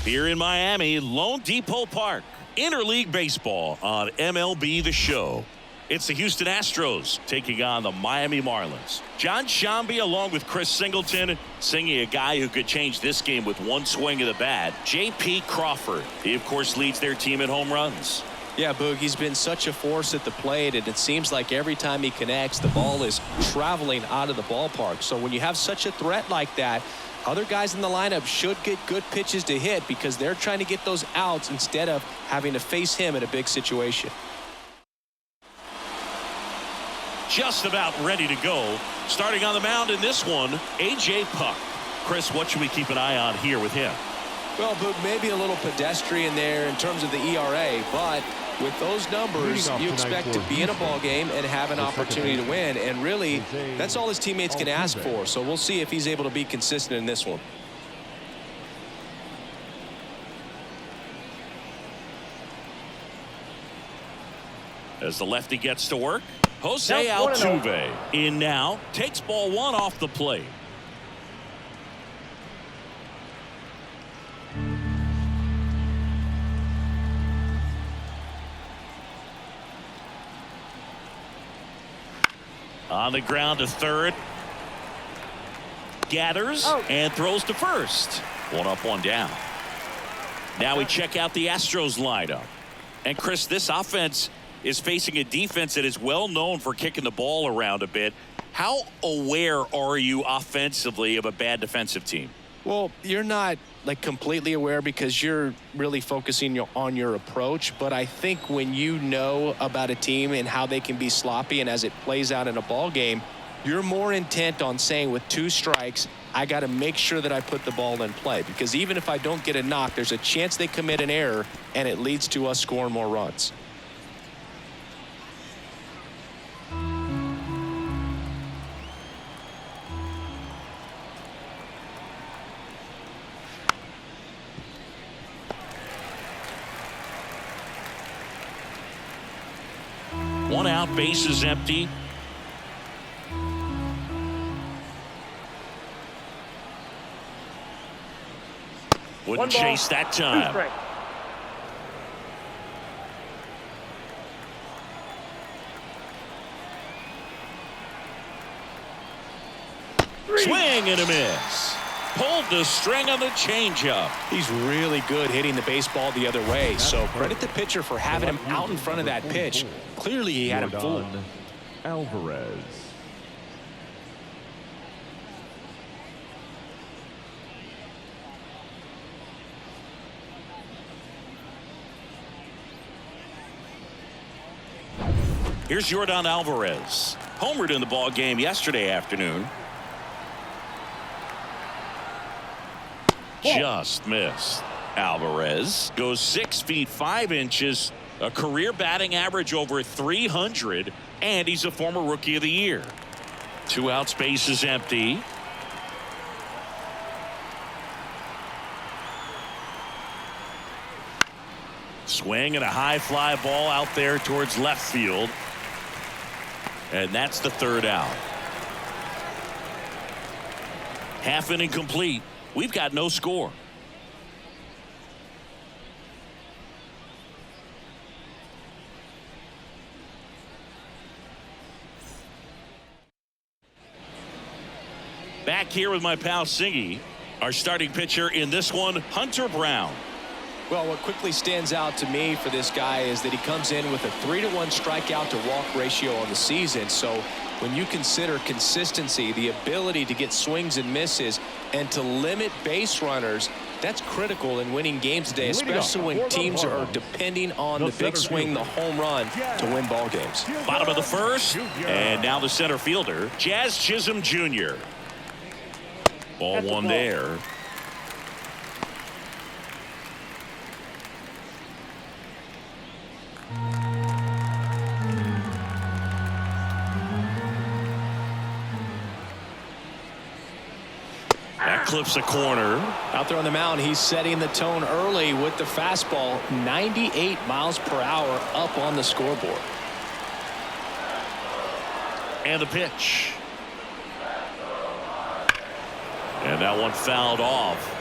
Here in Miami, Lone Depot Park, interleague baseball on MLB The Show. It's the Houston Astros taking on the Miami Marlins. John Shambi along with Chris Singleton singing a guy who could change this game with one swing of the bat, J.P. Crawford. He, of course, leads their team in home runs. Yeah, Boog, he's been such a force at the plate, and it seems like every time he connects, the ball is traveling out of the ballpark. So when you have such a threat like that, other guys in the lineup should get good pitches to hit because they're trying to get those outs instead of having to face him in a big situation. Just about ready to go. Starting on the mound in this one, A.J. Puck. Chris, what should we keep an eye on here with him? Well, Boog, maybe a little pedestrian there in terms of the ERA, but with those numbers, you expect to be in a ball game and have an opportunity to win, and really, that's all his teammates can ask for. So we'll see if he's able to be consistent in this one. As the lefty gets to work, Jose Altuve in now, takes ball one off the plate. On the ground to third. Gathers and throws to first. One up, one down. Now we check out the Astros lineup. And Chris, this offense is facing a defense that is well known for kicking the ball around a bit. How aware are you offensively of a bad defensive team? Well, you're not like completely aware because you're really focusing on your approach. But I think when you know about a team and how they can be sloppy and as it plays out in a ball game, you're more intent on saying with 2 strikes, I got to make sure that I put the ball in play. Because even if I don't get a knock, there's a chance they commit an error and it leads to us scoring more runs. One out, base is empty. Wouldn't chase that time. Swing and a miss. Pulled the string on the changeup. He's really good hitting the baseball the other way. So credit the pitcher for having him out in front of that pitch. Clearly he had him fooled. Alvarez. Here's Yordan Alvarez. Homered in the ball game yesterday afternoon. Just missed. Alvarez goes 6 feet 5 inches, a career batting average over 300, and he's a former Rookie of the Year. 2 out, space is empty. Swing and a high fly ball out there towards left field. And that's the 3rd out. Half inning complete. We've got no score. Back here with my pal Singy. Our starting pitcher in this one, Hunter Brown. Well, what quickly stands out to me for this guy is that he comes in with a 3-to-1 strikeout to walk ratio on the season. So when you consider consistency, the ability to get swings and misses and to limit base runners, that's critical in winning games today, especially when teams are depending on the big swing, the home run, to win ball games. Bottom of the first, and now the center fielder, Jazz Chisholm Jr. Ball one there. That clips a corner. Out there on the mound, he's setting the tone early with the fastball. 98 miles per hour up on the scoreboard. And the pitch. And that one fouled off.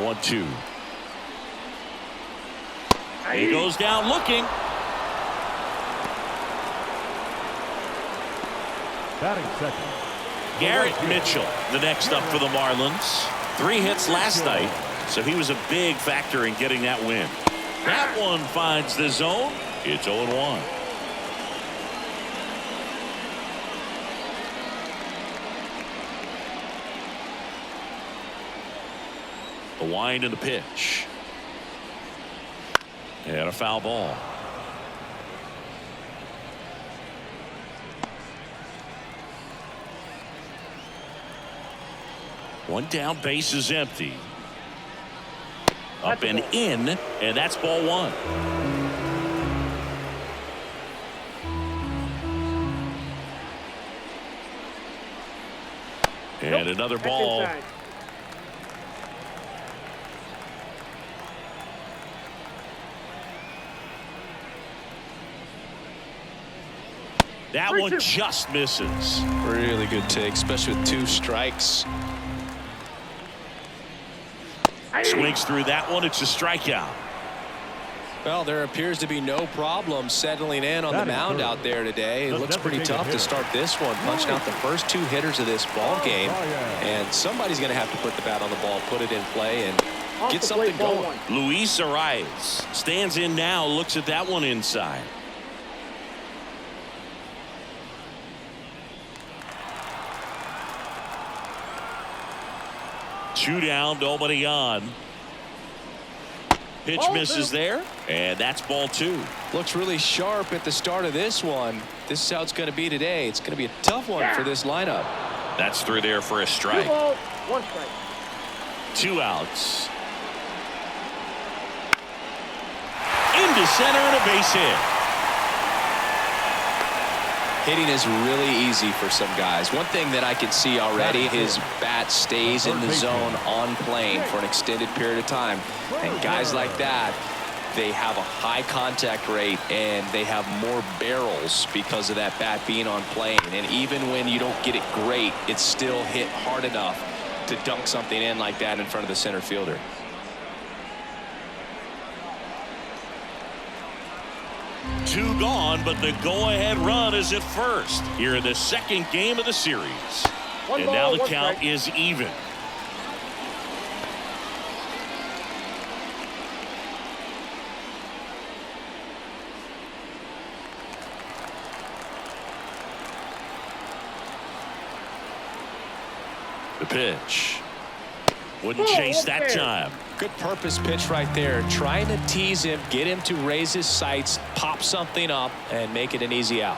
1-2. He goes down looking. Batting second, Garrett Mitchell, the next up for the Marlins. 3 hits last night, so he was a big factor in getting that win. That one finds the zone. It's 0-1. The wind and the pitch. And a foul ball. One down, base is empty. Up and in, and that's ball 1. And another ball. That one just misses. Really good take, especially with 2 strikes. Swings through that one. It's a strikeout. Well, there appears to be no problem settling in on the mound out there today. It looks pretty tough to start this one, punching out the first 2 hitters of this ball game. And somebody's going to have to put the bat on the ball, put it in play, and get something going. Luis Arias stands in now, looks at that one inside. Two down, nobody on. Pitch misses there, and that's ball 2. Looks really sharp at the start of this one. This is how it's going to be today. It's going to be a tough one for this lineup. That's through there for a strike. 1 strike. 2 outs. Into center and a base hit. Hitting is really easy for some guys. One thing that I can see already, his bat stays in the zone on plane for an extended period of time. And guys like that, they have a high contact rate and they have more barrels because of that bat being on plane. And even when you don't get it great, it's still hit hard enough to dunk something in like that in front of the center fielder. Two gone, but the go-ahead run is at first here in the second game of the series. And now the count is even. The pitch. Wouldn't chase that time. Good purpose pitch right there. Trying to tease him, get him to raise his sights, pop something up, and make it an easy out.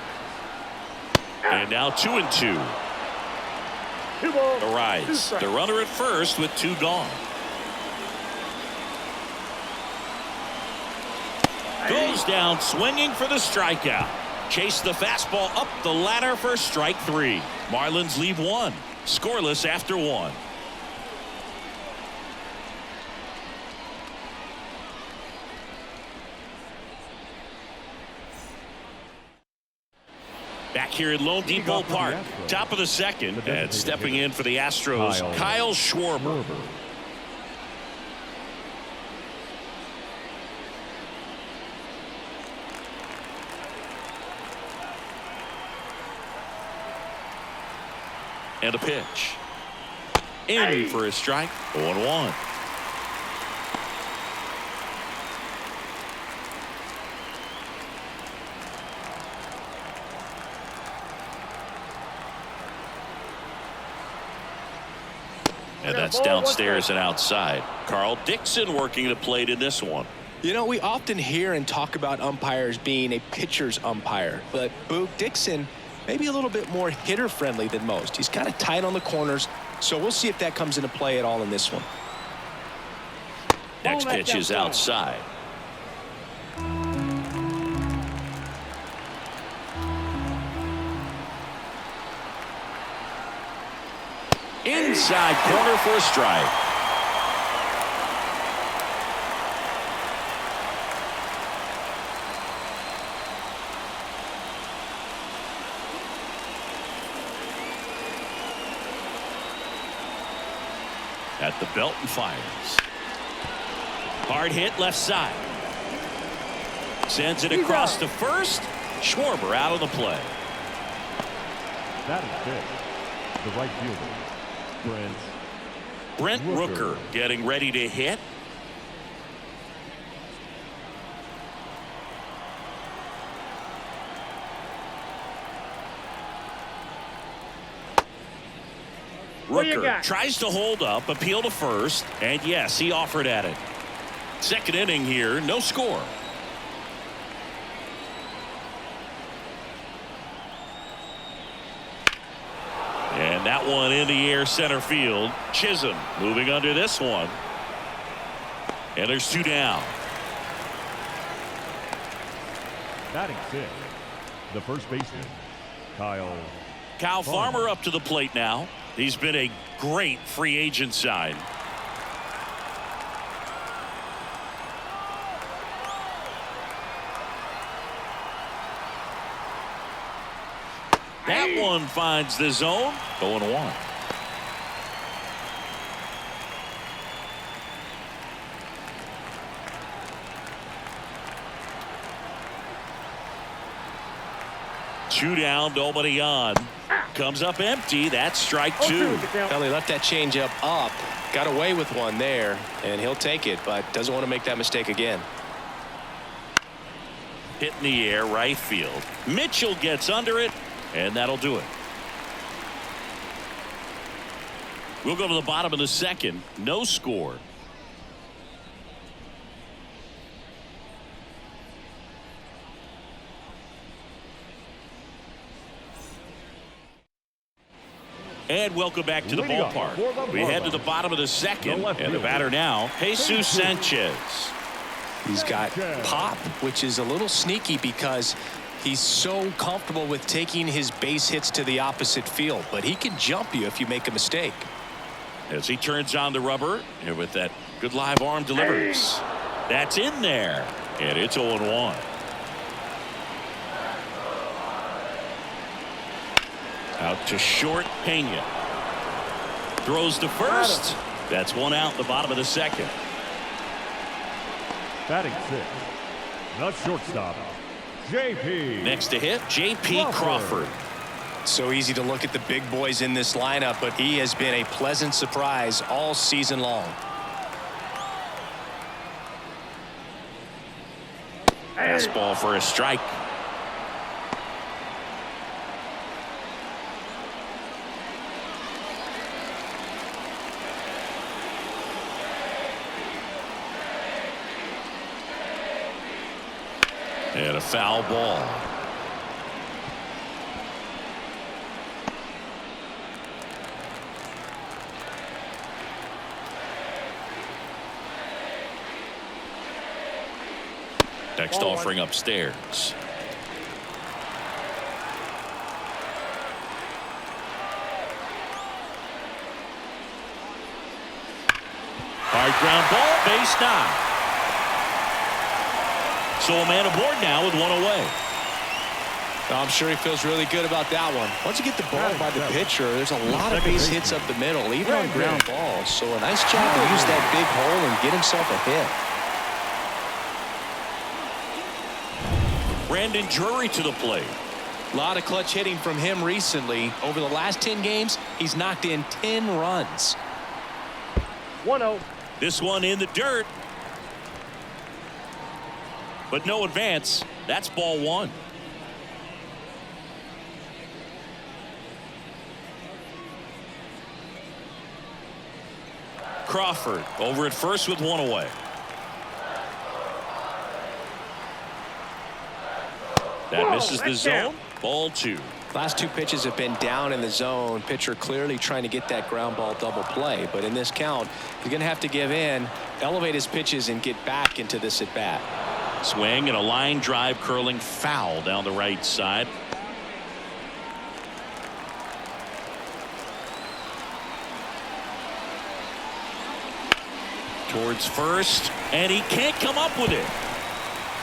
And now 2-2. Arise. The runner at first with 2 gone. Goes down swinging for the strikeout. Chase the fastball up the ladder for strike 3. Marlins leave 1. Scoreless after 1. Back here at Lone Depot Park, top of the second, and stepping in for the Astros, Kyle Schwarber. And a pitch. In for a strike, 0-1. And that's downstairs and outside. Carl Dixon working the plate in this one. You know, we often hear and talk about umpires being a pitcher's umpire, but Boog Dixon maybe a little bit more hitter friendly than most. He's kind of tight on the corners, so we'll see if that comes into play at all in this one. Next pitch is outside. Inside corner for a strike. At the belt and fires. Hard hit left side. Sends it across to first. Schwarber out of the play. That is good. The right fielder, Brent Rooker getting ready to hit. Rooker tries to hold up, appeal to first, and yes, he offered at it. Second inning here, no score. And that one in the air center field. Chisholm moving under this one. And there's 2 down. batting sixth, the first baseman, Kyle Farmer up to the plate now. He's been a great free agent sign. That one finds the zone. 0-1. Two down, nobody on. Comes up empty. That's strike 2. Well, he left that changeup up, got away with one there, and he'll take it, but doesn't want to make that mistake again. Hit in the air, right field. Mitchell gets under it, and that'll do it. We'll go to the bottom of the second. No score. And welcome back to the ballpark. We head to the bottom of the second, and the batter now, Jesus Sanchez. He's got pop, which is a little sneaky because he's so comfortable with taking his base hits to the opposite field, but he can jump you if you make a mistake. As he turns on the rubber, and with that good live arm delivers. That's in there, and it's 0-1. Out to short, Pena. Throws to first. That's one out in the bottom of the second. Batting sixth, the shortstop, J.P. Next to hit, J.P. Crawford. So easy to look at the big boys in this lineup, but he has been a pleasant surprise all season long. Fastball for a strike. And a foul ball. Next offering upstairs. Hard ground ball, base knock. So a man aboard now with one away. I'm sure he feels really good about that one. Once you get the ball by the pitcher, there's a lot of base hits up the middle, even on ground balls. So a nice job to use that big hole and get himself a hit. Brandon Drury to the plate. A lot of clutch hitting from him recently. Over the last 10 games, he's knocked in 10 runs. 1-0. This one in the dirt. But no advance. That's ball 1. Crawford over at first with one away. That misses the zone. Ball 2. Last 2 pitches have been down in the zone. Pitcher clearly trying to get that ground ball double play. But in this count, he's going to have to give in, elevate his pitches, and get back into this at bat. Swing and a line drive curling foul down the right side. Towards first, and he can't come up with it.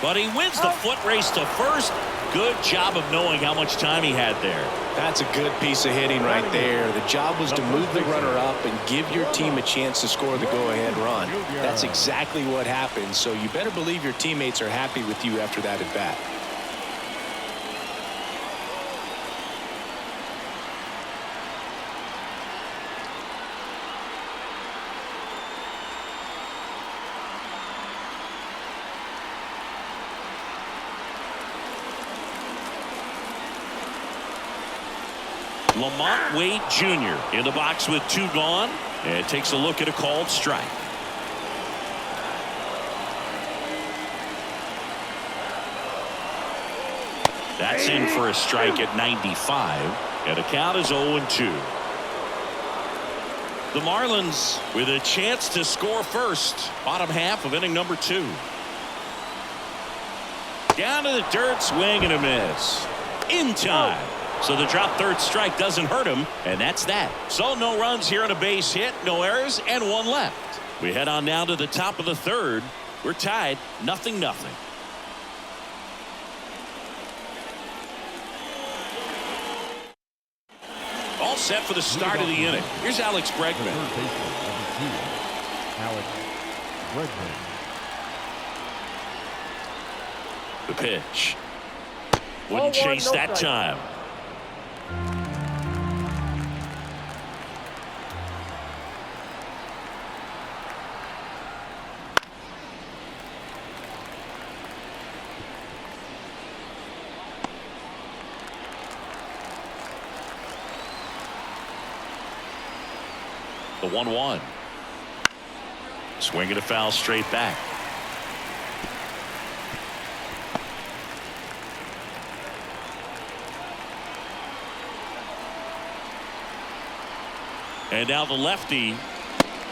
But he wins the foot race to first. Good job of knowing how much time he had there. That's a good piece of hitting right there. The job was to move the runner up and give your team a chance to score the go-ahead run. That's exactly what happened, so you better believe your teammates are happy with you after that at bat. Lamont Wade Jr. in the box with 2 gone, and takes a look at a called strike. That's in for a strike at 95, and the count is 0-2. The Marlins with a chance to score first, bottom half of inning number 2. Down to the dirt, swing and a miss. In time. So the drop third strike doesn't hurt him, and that's that. So no runs here on a base hit, no errors, and 1 left. We head on now to the top of the 3rd. We're tied 0-0. All set for the start of the inning. Here's Alex Bregman. Alex Bregman. The pitch. Wouldn't chase that time. The 1-1. Swing and a foul straight back. And now the lefty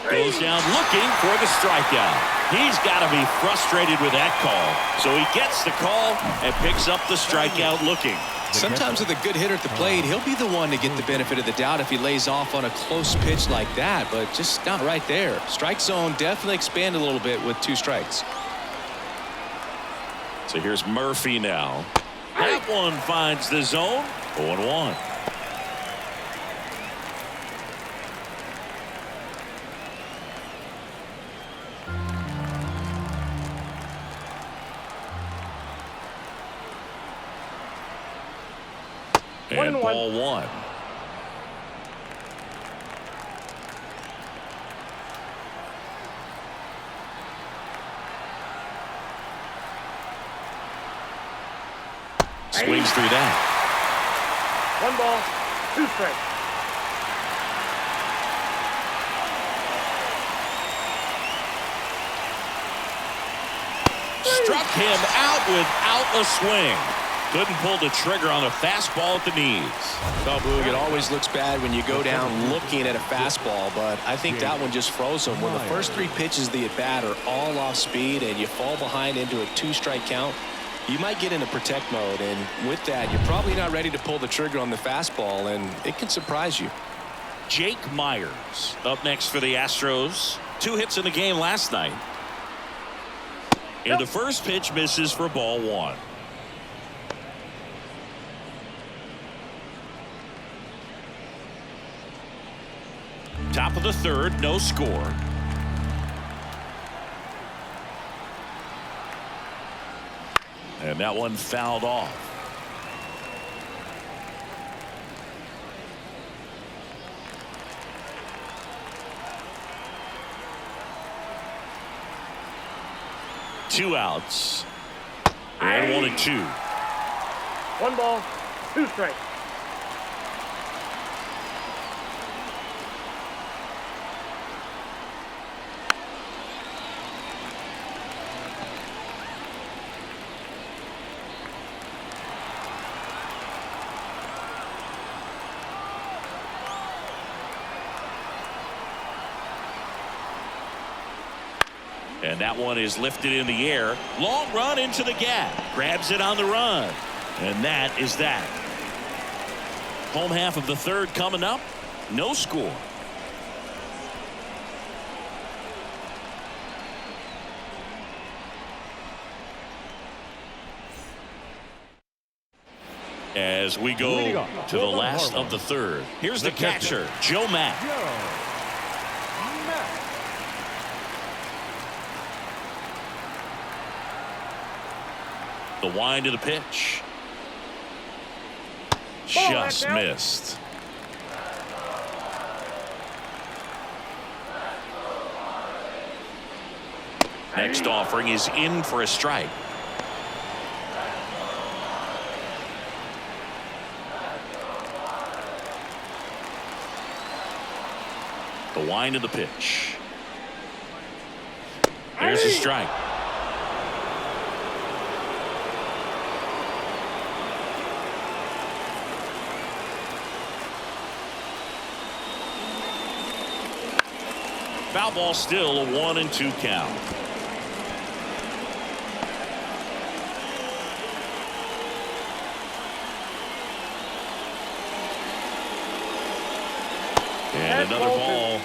goes down looking for the strikeout. He's got to be frustrated with that call. So he gets the call and picks up the strikeout looking. Sometimes with a good hitter at the plate, he'll be the one to get the benefit of the doubt if he lays off on a close pitch like that, but just not right there. Strike zone definitely expanded a little bit with 2 strikes. So here's Murphy now. That one finds the zone. 0-1. And ball 1. Swings through that. 1 ball, 2 strikes. Struck him out without a swing. Couldn't pull the trigger on a fastball at the knees. Well, Boog, it always looks bad when you go down looking at a fastball, but I think that one just froze him. When the first 3 pitches of the at-bat are all off speed and you fall behind into a 2-strike count, you might get into protect mode, and with that, you're probably not ready to pull the trigger on the fastball, and it can surprise you. Jake Myers up next for the Astros. 2 hits in the game last night. And the first pitch misses for ball 1. Top of the 3rd, no score. And that one fouled off. Two outs. And 1-2. 1 ball, 2 strikes. And that one is lifted in the air. Long run into the gap. Grabs it on the run. And that is that. Home half of the 3rd coming up. No score. As we go to the last of the third. Here's the catcher, Joe Mack. The wind of the pitch. Just missed. Next offering is in for a strike. The wind of the pitch. There's a strike. Foul ball, still a 1-2 count. And another ball.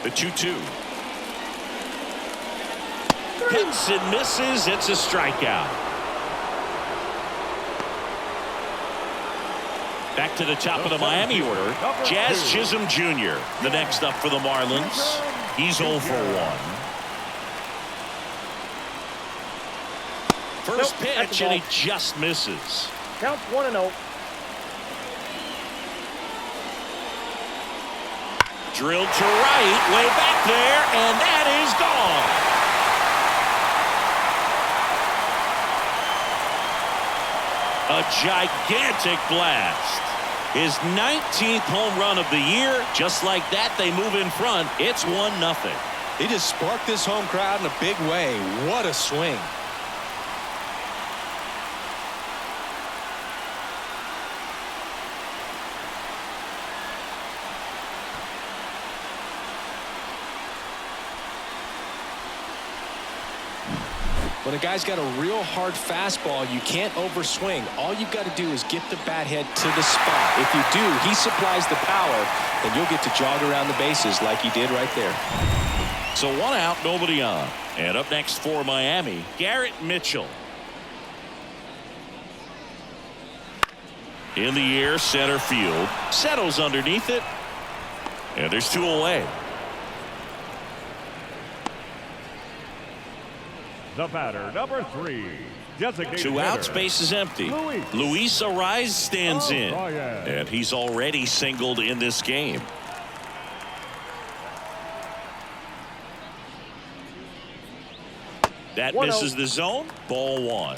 The 2-2. Hits and misses. It's a strikeout. Back to the top of the Miami order. Jazz Chisholm Jr. the next up for the Marlins. He's 0 for 1. First pitch, and he just misses. Counts 1-0. Drilled to right, way back there, and that is gone. A gigantic blast. His 19th home run of the year. Just like that, they move in front. It's 1-0. He just sparked this home crowd in a big way. What a swing. When a guy's got a real hard fastball, you can't overswing. All you've got to do is get the bat head to the spot. If you do, he supplies the power, and you'll get to jog around the bases like he did right there. So 1 out, nobody on. And up next for Miami, Garrett Mitchell. In the air, center field. Settles underneath it. And there's 2 away. The batter, number 3. Designated 2 outs, hitter, base is empty. Luis Ariz stands in. And he's already singled in this game. That misses the zone. Ball 1.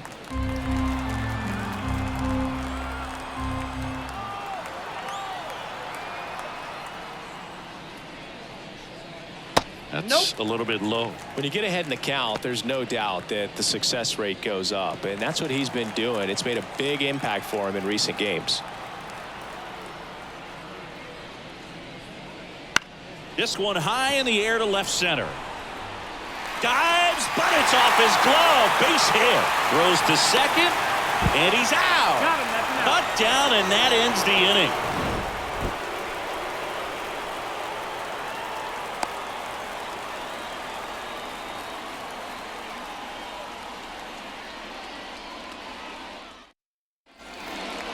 That's a little bit low. When you get ahead in the count, there's no doubt that the success rate goes up, and that's what he's been doing. It's made a big impact for him in recent games. This one high in the air to left center. Dives, but it's off his glove. Base hit. Throws to second, and he's out. Cut down, and that ends the inning.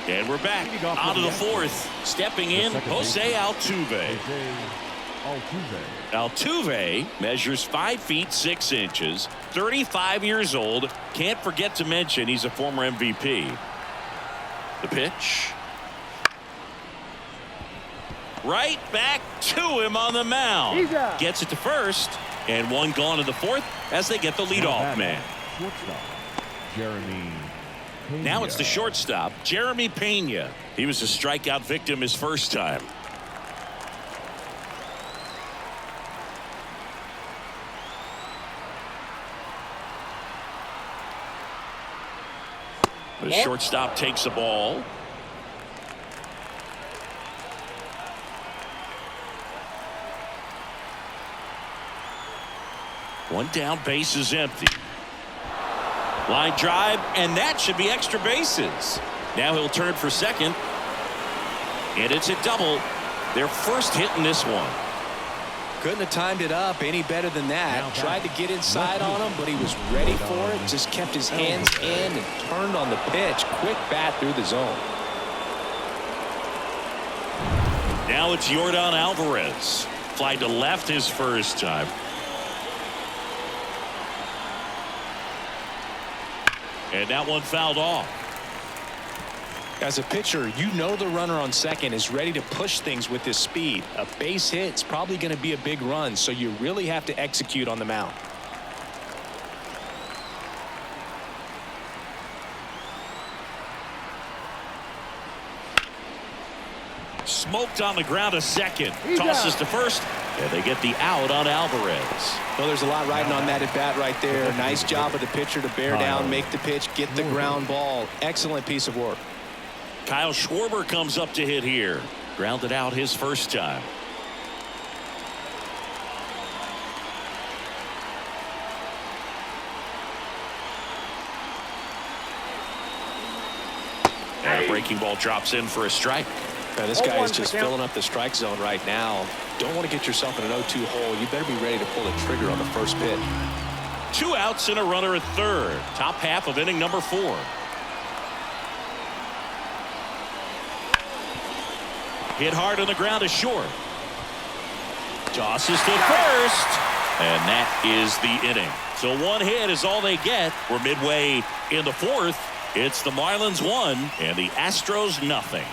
And we're back out of the 4th. Stepping in, Jose Altuve. Altuve measures 5 feet 6 inches, 35 years old. Can't forget to mention he's a former MVP. The pitch. Right back to him on the mound. Gets it to first, and 1 gone in the 4th as they get the leadoff man. Now it's the shortstop, Jeremy Pena. He was a strikeout victim his first time. The shortstop takes the ball. One down, base is empty. Line drive, and that should be extra bases. Now he'll turn for second. And it's a double. Their first hit in this one. Couldn't have timed it up any better than that. Tried to get inside on him, but he was ready for it. Just kept his hands in and turned on the pitch. Quick bat through the zone. Now it's Yordan Alvarez. Fly to left his first time. And that one fouled off. As a pitcher, you know the runner on second is ready to push things with his speed. A base hit's probably going to be a big run, so you really have to execute on the mound. Smoked on the ground to second. Tosses to first, and they get the out on Alvarez. Well, there's a lot riding on that at bat right there. Nice job of the pitcher to bear down, make the pitch, get the ground ball. Excellent piece of work. Kyle Schwarber comes up to hit here. Grounded out his first time. And a breaking ball drops in for a strike. Now, this guy is just filling up the strike zone right now. Don't want to get yourself in an 0-2 hole. You better be ready to pull the trigger on the first pitch. 2 outs and a runner at third. Top half of inning number 4. Hit hard on the ground is short. Tosses to first. And that is the inning. So 1 hit is all they get. We're midway in the 4th. It's the Marlins 1 and the Astros nothing.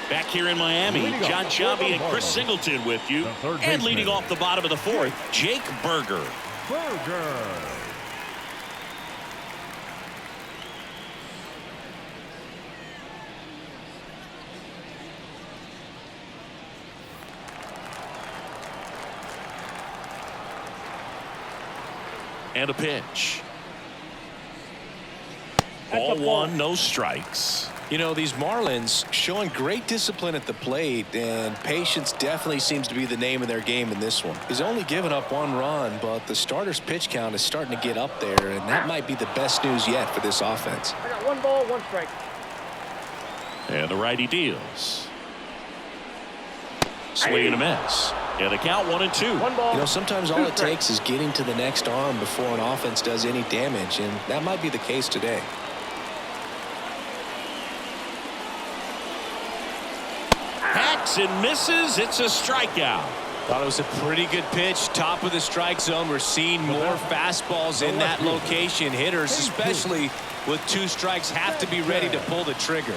Back here in Miami, John Sciambi and Chris Singleton with you. And leading off the bottom of the 4th, Jake Berger. And a pitch. Ball 1, no strikes. You know, these Marlins showing great discipline at the plate, and patience definitely seems to be the name of their game in this one. He's only given up 1 run, but the starter's pitch count is starting to get up there, and that might be the best news yet for this offense. I got 1 ball, 1 strike. And the righty deals. Swing and a miss. And the count 1-2. 1 ball. You know, sometimes all it takes is getting to the next arm before an offense does any damage, and that might be the case today. Hacks and misses. It's a strikeout. Thought it was a pretty good pitch. Top of the strike zone. We're seeing more fastballs in that location. Hitters, especially with 2 strikes, have to be ready to pull the trigger.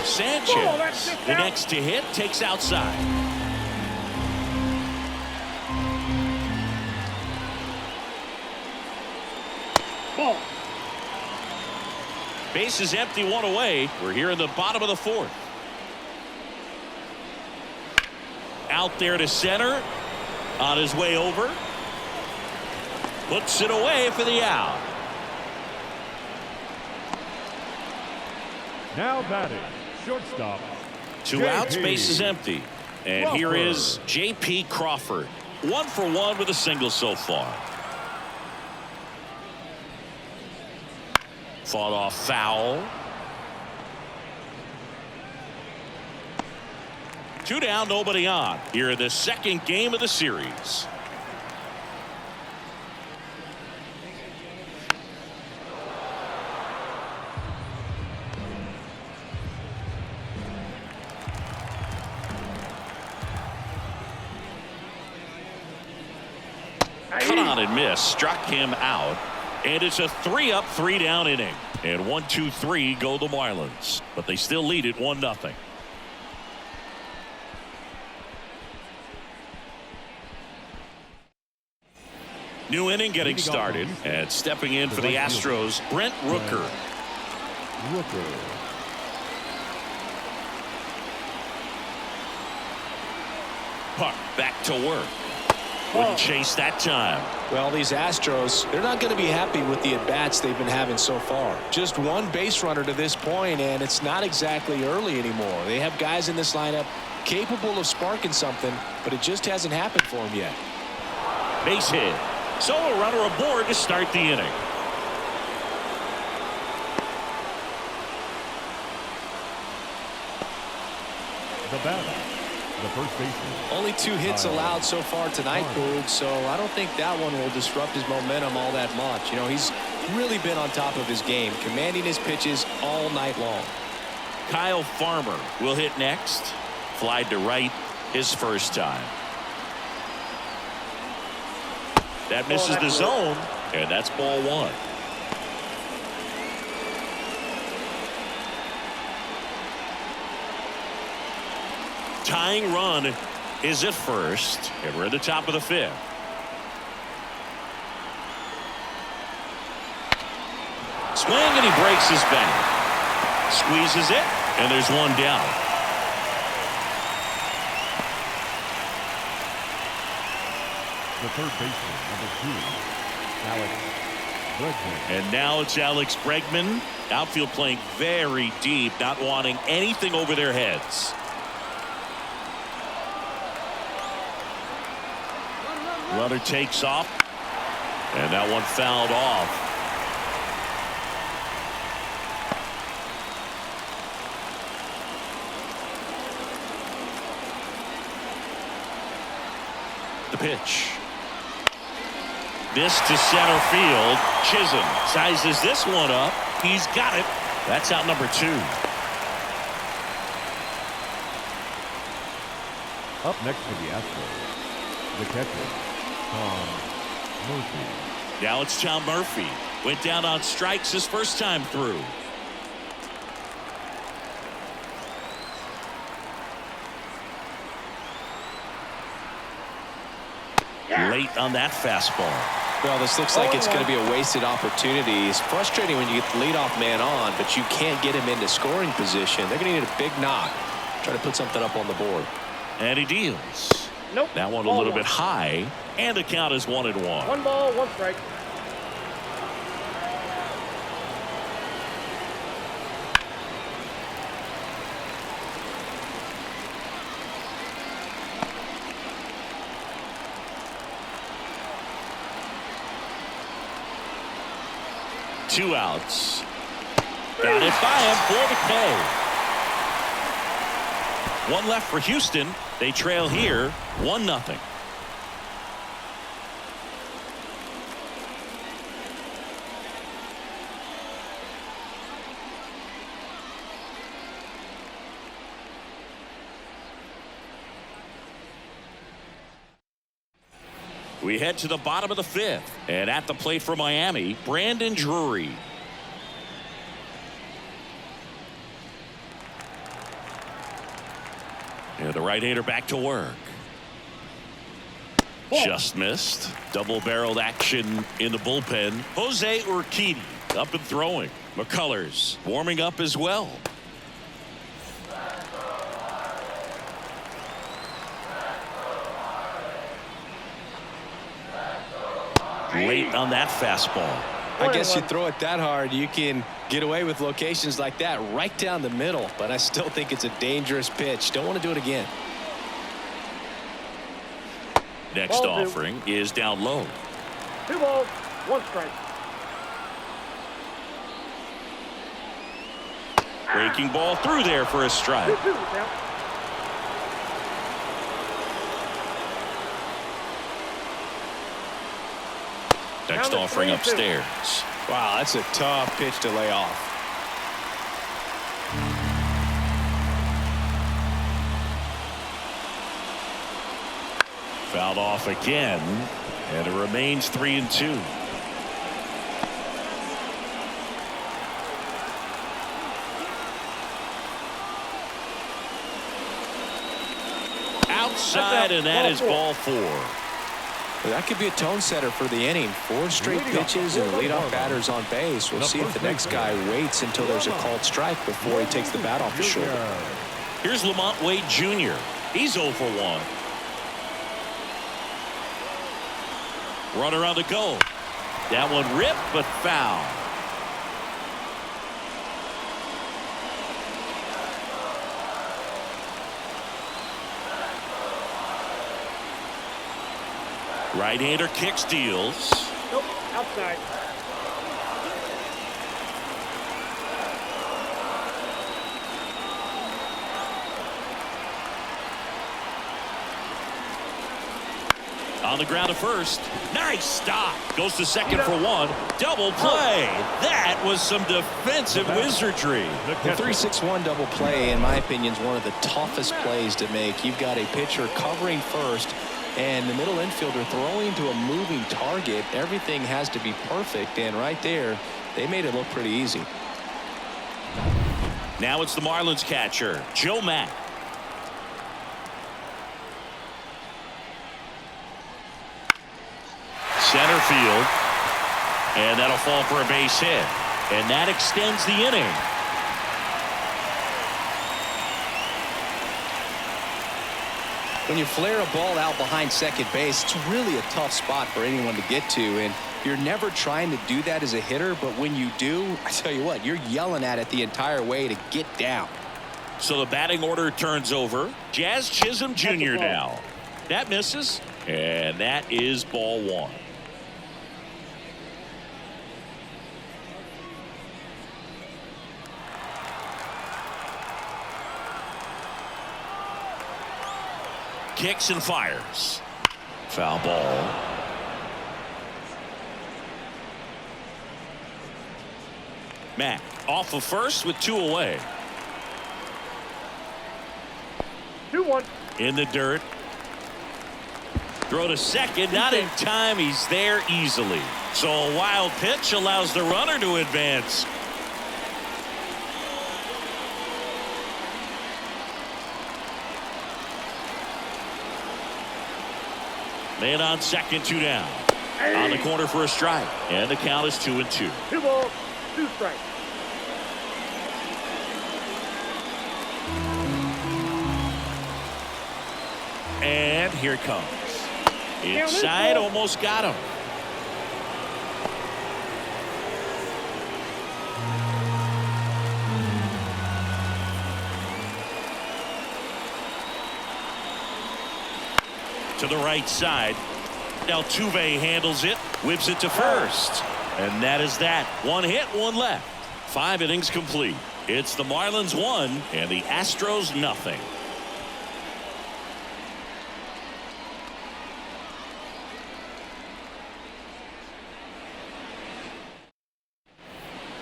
Sanchez, the next to hit, takes outside. Ball. Base is empty, 1 away. We're here in the bottom of the 4th. Out there to center. On his way over. Puts it away for the out. Now batting, shortstop. 2 outs, base is empty. And here is J.P. Crawford. 1 for 1 with a single so far. Fought off foul. 2 down, nobody on. Here in the 2nd game of the series. Cut on and miss. Struck him out. And it's a 3-up, 3-down inning. And 1, 2, 3 go the Marlins. But they still lead it 1-0. New inning getting started. And stepping in for the Astros, Brent Rooker. Puck back to work. Wouldn't chase that time. Well, these Astros, they're not going to be happy with the at-bats they've been having so far. Just one base runner to this point, and it's not exactly early anymore. They have guys in this lineup capable of sparking something, but it just hasn't happened for them yet. Base hit. So a runner aboard to start the inning. The batter, the first baseman. Only 2 hits allowed so far tonight, Boog, so I don't think that one will disrupt his momentum all that much. You know, he's really been on top of his game, commanding his pitches all night long. Kyle Farmer will hit next. Flied to right his first time. That misses the zone, and that's ball 1. Tying run is at first, and we're at the top of the 5th. Swing, and he breaks his back. Squeezes it, and there's one down. The third baseman, number 2, Alex Bregman. And now it's Alex Bregman. Outfield playing very deep, not wanting anything over their heads. Runner takes off, and that one fouled off. The pitch. This to center field. Chisholm sizes this one up. He's got it. That's out number 2. Up next for the Astros, the catcher, Tom Murphy. Now it's Tom Murphy. Went down on strikes his first time through. Late on that fastball. Well, this looks like it's going to be a wasted opportunity. It's frustrating when you get the leadoff man on, but you can't get him into scoring position. They're going to need a big knock. Try to put something up on the board. And he deals. Nope. That one a little bit high, and the count is 1-1. 1 ball, 1 strike. Two outs. Got it by him for the K. One left for Houston. They trail here 1-0. We head to the bottom of the 5th, and at the plate for Miami, Brandon Drury. And the right-hander back to work. Just missed. Double-barreled action in the bullpen. Jose Urquidy up and throwing. McCullers warming up as well. Late on that fastball. I guess you throw it that hard, you can get away with locations like that right down the middle, but I still think it's a dangerous pitch. Don't want to do it again. Next offering is down low. 2 balls, 1 strike. Breaking ball through there for a strike. 2-2 now. Next offering upstairs. Wow, that's a tough pitch to lay off. Fouled off again, and it remains 3-2. Outside, and that is ball 4. That could be a tone setter for the inning. 4 straight pitches and leadoff batters on base. We'll see if the next guy waits until there's a called strike before he takes the bat off the shoulder. Here's Lamont Wade Jr. He's 0 for 1. Runner on the go. That one ripped, but foul. Right-hander kicks, deals. Nope, outside. On the ground to first. Nice stop. Goes to second for one. Double play. That was some defensive wizardry. The 3-6-1 double play, in my opinion, is one of the toughest plays to make. You've got a pitcher covering first and the middle infielder throwing to a moving target. Everything has to be perfect, and right there they made it look pretty easy. Now it's the Marlins catcher, Joe Mack. Center field, and that'll fall for a base hit, and that extends the inning. When you flare a ball out behind second base, it's really a tough spot for anyone to get to, and you're never trying to do that as a hitter, but when you do, I tell you what, you're yelling at it the entire way to get down. So the batting order turns over. Jazz Chisholm Jr. now. That misses, and that is ball one. Kicks and fires. Foul ball. Mack off of first with two away. 2-1. In the dirt. Throw to second, not in time. He's there easily. So a wild pitch allows the runner to advance. Man on second, two down. On the corner for a strike. And the count is 2-2. 2 balls, 2 strikes. And here it comes. Inside, almost got him. To the right side. Altuve handles it, whips it to first. And that is that. One hit, one left. 5 innings complete. It's the Marlins 1 and the Astros nothing.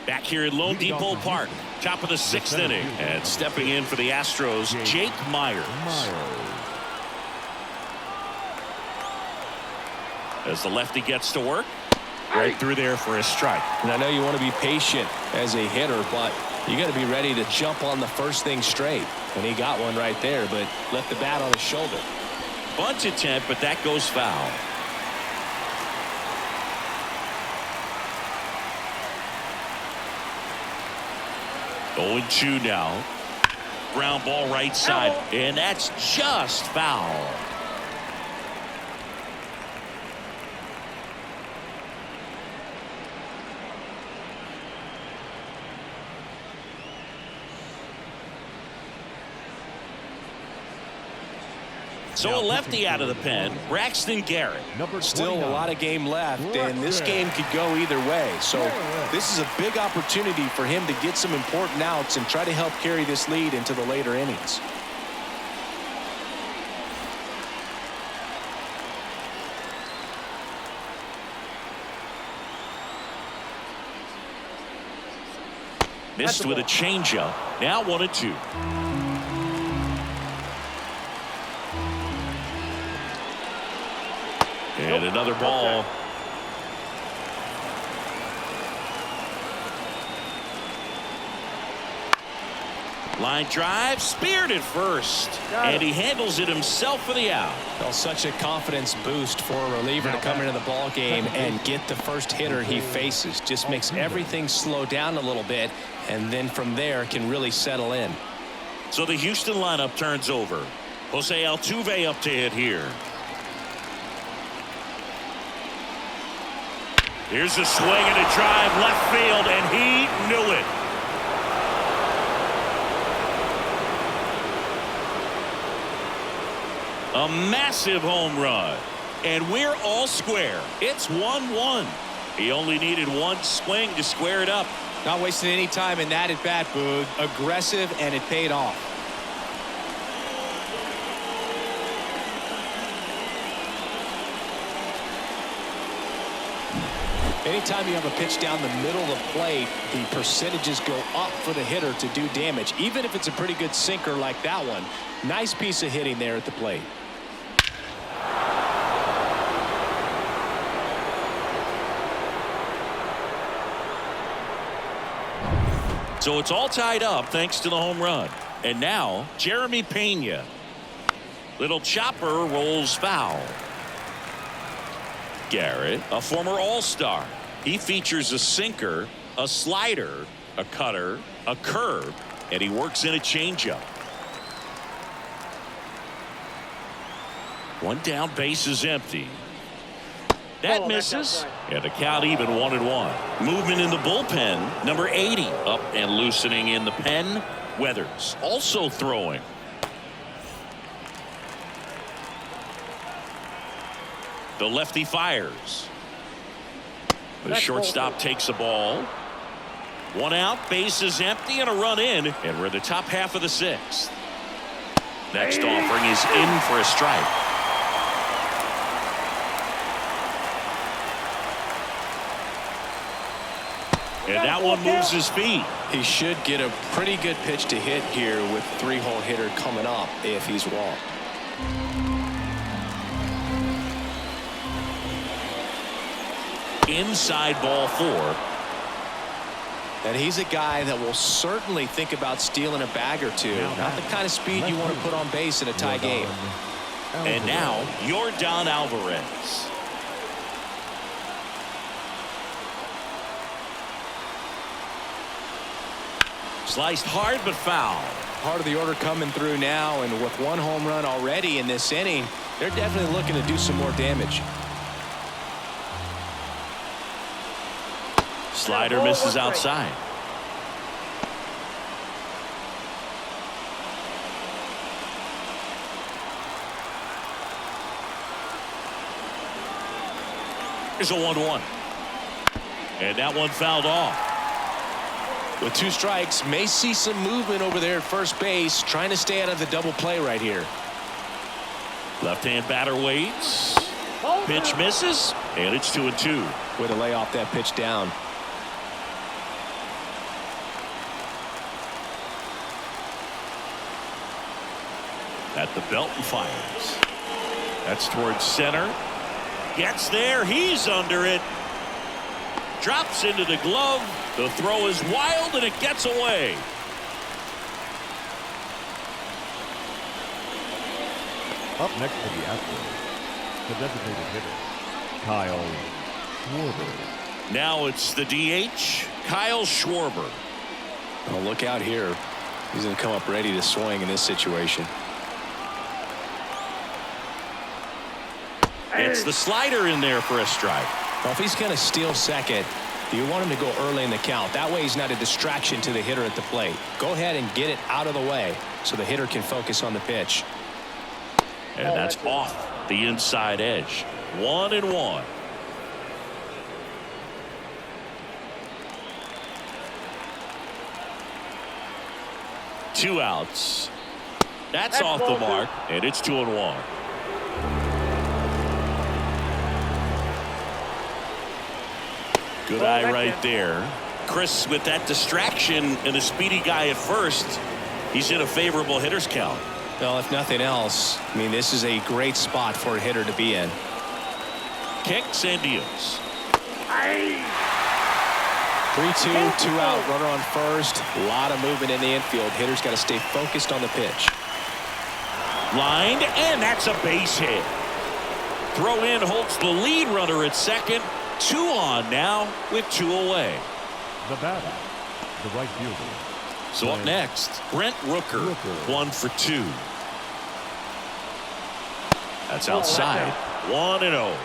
Back here at Lone Depot Park, top of the 6th inning, and stepping in for the Astros, Jake Myers. As the lefty gets to work, right through there for a strike. And I know you want to be patient as a hitter, but you got to be ready to jump on the first thing straight. And he got one right there, but left the bat on his shoulder. Bunt attempt, but that goes foul. Oh, 2 now. Ground ball right side, and that's just foul. So a lefty out of the pen, Braxton Garrett. Still a lot of game left, and this game could go either way. So this is a big opportunity for him to get some important outs and try to help carry this lead into the later innings. Missed with a changeup. Now 1-2. And another ball. Line drive, speared at first. And he handles it himself for the out. Well, such a confidence boost for a reliever to come into the ball game and get the first hitter he faces. Just makes everything slow down a little bit, and then from there can really settle in. So the Houston lineup turns over. Jose Altuve up to hit here. Here's a swing and a drive left field, and he knew it. A massive home run. And we're all square. It's 1-1. He only needed one swing to square it up. Not wasting any time in that at bat, Boog. Aggressive, and it paid off. Anytime you have a pitch down the middle of the plate, the percentages go up for the hitter to do damage, even if it's a pretty good sinker like that one. Nice piece of hitting there at the plate. So it's all tied up thanks to the home run. And now Jeremy Pena. Little chopper rolls foul. Garrett, a former all-star. He features a sinker, a slider, a cutter, a curve, and he works in a changeup. One down, base is empty. That misses, and the count even 1-1. Movement in the bullpen. Number 80 up and loosening in the pen. Weathers also throwing. The lefty fires. The shortstop takes the ball. One out, base is empty, and a run in, and we're in the top half of the sixth. Next offering is in for a strike. And that one moves his feet. He should get a pretty good pitch to hit here with three-hole hitter coming up if he's walked. Inside ball 4. And he's a guy that will certainly think about stealing a bag or two. Not the kind of speed you want to put on base in a tie game. And now Yordan Alvarez. Sliced hard but foul. Part of the order coming through now, and with one home run already in this inning, they're definitely looking to do some more damage. Slider misses outside. Here's a 1-1. And that one fouled off. With 2 strikes, may see some movement over there at first base, trying to stay out of the double play right here. Left-hand batter waits. Pitch misses, and it's 2-2. Way to lay off that pitch down. At the belt and fires. That's towards center. Gets there. He's under it. Drops into the glove. The throw is wild, and it gets away. Up next for the Astros, the designated hitter, Kyle Schwarber. Now it's the DH, Kyle Schwarber. Oh, look out here. He's going to come up ready to swing in this situation. It's the slider in there for a strike. Well, if he's going to steal second, you want him to go early in the count. That way he's not a distraction to the hitter at the plate. Go ahead and get it out of the way so the hitter can focus on the pitch. And that's off the inside edge. 1-1. Two outs. That's off the mark, and it's 2-1. Good eye right there. Chris, with that distraction and a speedy guy at first, he's in a favorable hitter's count. Well, if nothing else, I mean, this is a great spot for a hitter to be in. Kicks and deals. 3-2, 2 out, runner on first. A lot of movement in the infield. Hitter's got to stay focused on the pitch. Lined, and that's a base hit. Throw in holds the lead runner at second. 2 on now with 2 away. The batter, the right fielder. So up next, Brent Rooker, 1 for 2. That's outside. 1-0.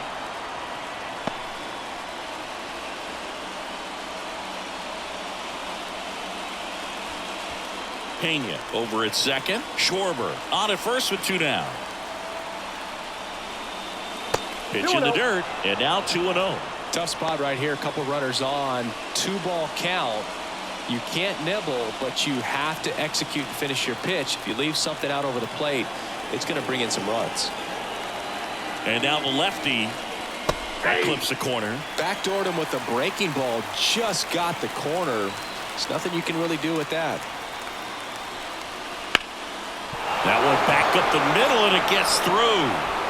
Pena over at second. Schwarber on at first with 2 down. Pitch in the dirt, and now 2-0. Tough spot right here. A couple runners on. 2-ball count. You can't nibble, but you have to execute and finish your pitch. If you leave something out over the plate, it's going to bring in some runs. And now the lefty that clips the corner. Backdoored him with a breaking ball. Just got the corner. There's nothing you can really do with that. That one back up the middle, and it gets through.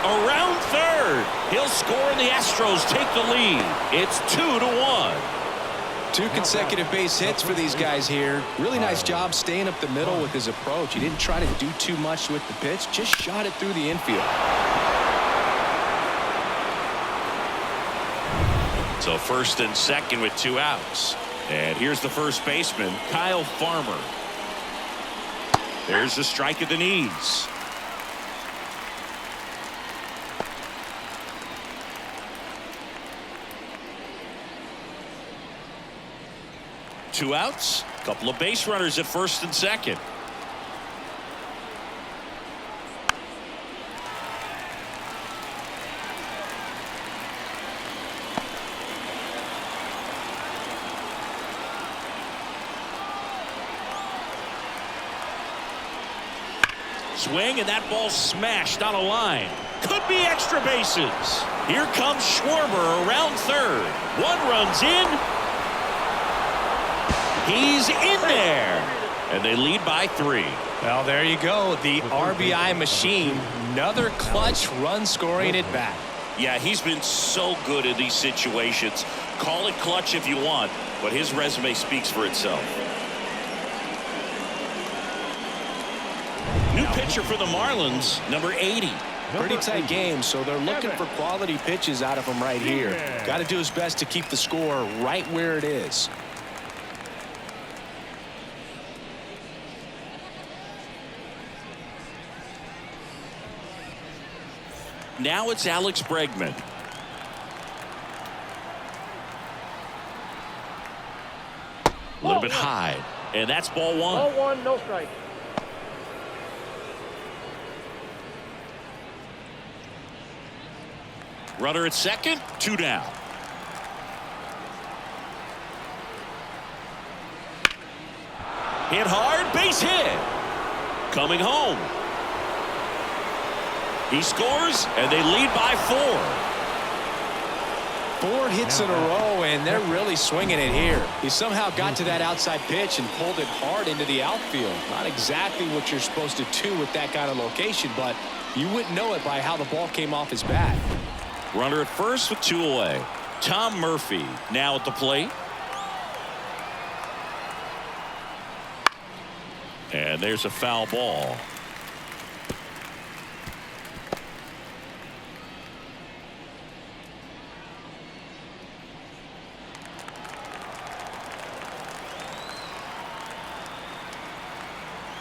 Around third. He'll score, and the Astros take the lead. It's 2-1. 2 consecutive base hits for these guys here. Really nice job staying up the middle with his approach. He didn't try to do too much with the pitch. Just shot it through the infield. So first and second with 2 outs. And here's the first baseman, Kyle Farmer. There's the strike at the knees. Two outs, a couple of base runners at first and second. Swing, and that ball smashed on a line. Could be extra bases. Here comes Schwarber around third. 1 runs in. He's in there, and they lead by 3. Well, there you go. The RBI machine. Another clutch run scoring at bat. Yeah, he's been so good in these situations. Call it clutch if you want, but his resume speaks for itself. New pitcher for the Marlins, number 80. Pretty tight game, so they're looking for quality pitches out of him right here. Got to do his best to keep the score right where it is. Now it's Alex Bregman. A little bit high, and that's ball 1. Ball 1, no strike. Runner at second, 2 down. Hit hard, base hit. Coming home. He scores, and they lead by 4. 4 hits in a row, and they're really swinging it here. He somehow got to that outside pitch and pulled it hard into the outfield. Not exactly what you're supposed to do with that kind of location, but you wouldn't know it by how the ball came off his bat. Runner at first with 2 away. Tom Murphy now at the plate. And there's a foul ball.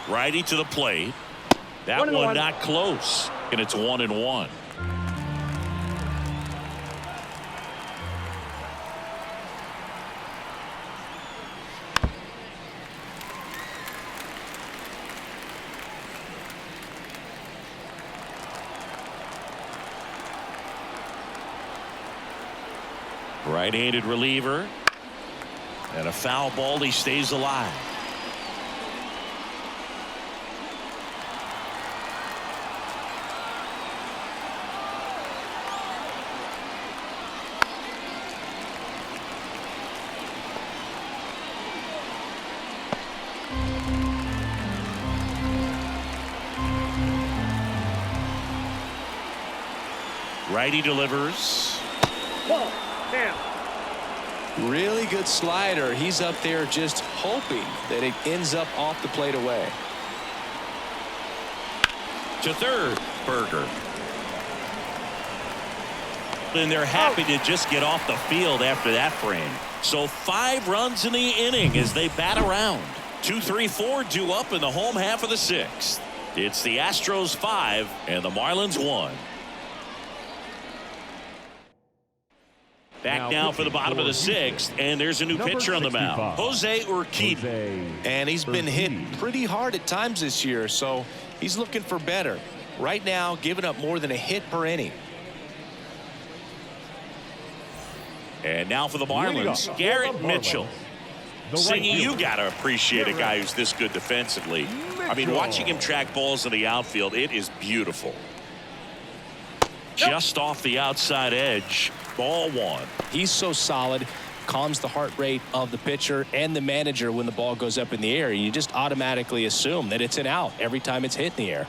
Righty to the plate. That one not close, and it's 1-1. Right-handed reliever, and a foul ball. He stays alive. Righty delivers. Ball, down. Really good slider. He's up there just hoping that it ends up off the plate away. To third, Berger. And they're happy to just get off the field after that frame. So 5 runs in the inning as they bat around. 2, 3, 4 due up in the home half of the 6th. It's the Astros 5 and the Marlins 1. Back now for the bottom of the sixth, and there's a new pitcher on the mound. Jose Urquidy. And he's been hit pretty hard at times this year, so he's looking for better. Right now, giving up more than a hit per inning. And now for the Marlins, Garrett Mitchell. Singing, you got to appreciate a guy who's this good defensively. I mean, watching him track balls in the outfield, it is beautiful. Just off the outside edge, ball one. He's so solid, calms the heart rate of the pitcher and the manager when the ball goes up in the air. You just automatically assume that it's an out every time it's hit in the air.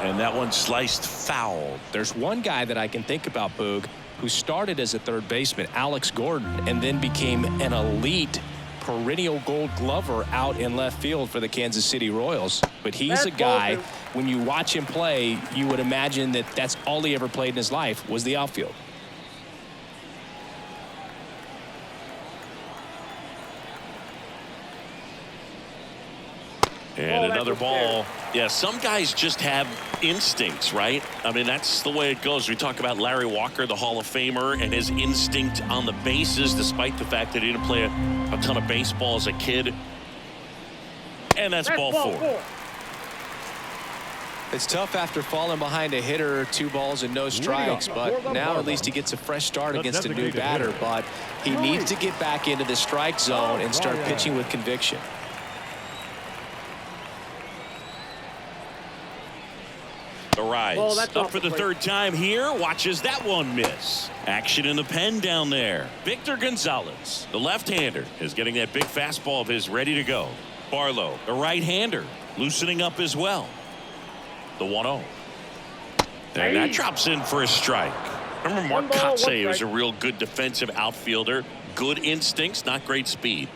And that one sliced foul. There's one guy that I can think about, Boog, who started as a third baseman, Alex Gordon, and then became an elite perennial Gold Glover out in left field for the Kansas City Royals. But he's a guy, when you watch him play, you would imagine that that's all he ever played in his life was the outfield. And another ball. Yeah, some guys just have instincts, right? I mean, that's the way it goes. We talk about Larry Walker, the Hall of Famer, and his instinct on the bases, despite the fact that he didn't play a ton of baseball as a kid. And that's ball four. It's tough after falling behind a hitter, 2 balls and no strikes, but now at least he gets a fresh start against a new batter. But he needs to get back into the strike zone and start pitching with conviction. The rise up for the third time here. Watches that one miss. Action in the pen down there. Victor Gonzalez, the left-hander, is getting that big fastball of his ready to go. Barlow, the right-hander, loosening up as well. The 1-0. And that drops in for a strike. Remember Mark Kotsay was a real good defensive outfielder. Good instincts, not great speed.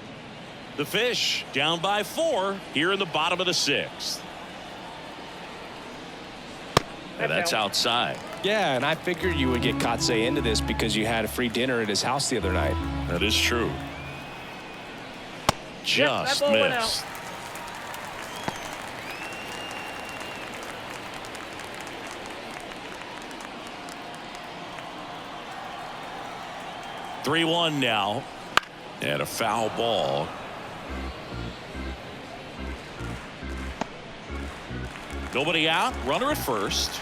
The Fish down by 4 here in the bottom of the 6th. And that's outside. Yeah, and I figured you would get Kotsay into this because you had a free dinner at his house the other night. That is true. Just missed. Three-1 now. And a foul ball. Nobody out. Runner at first.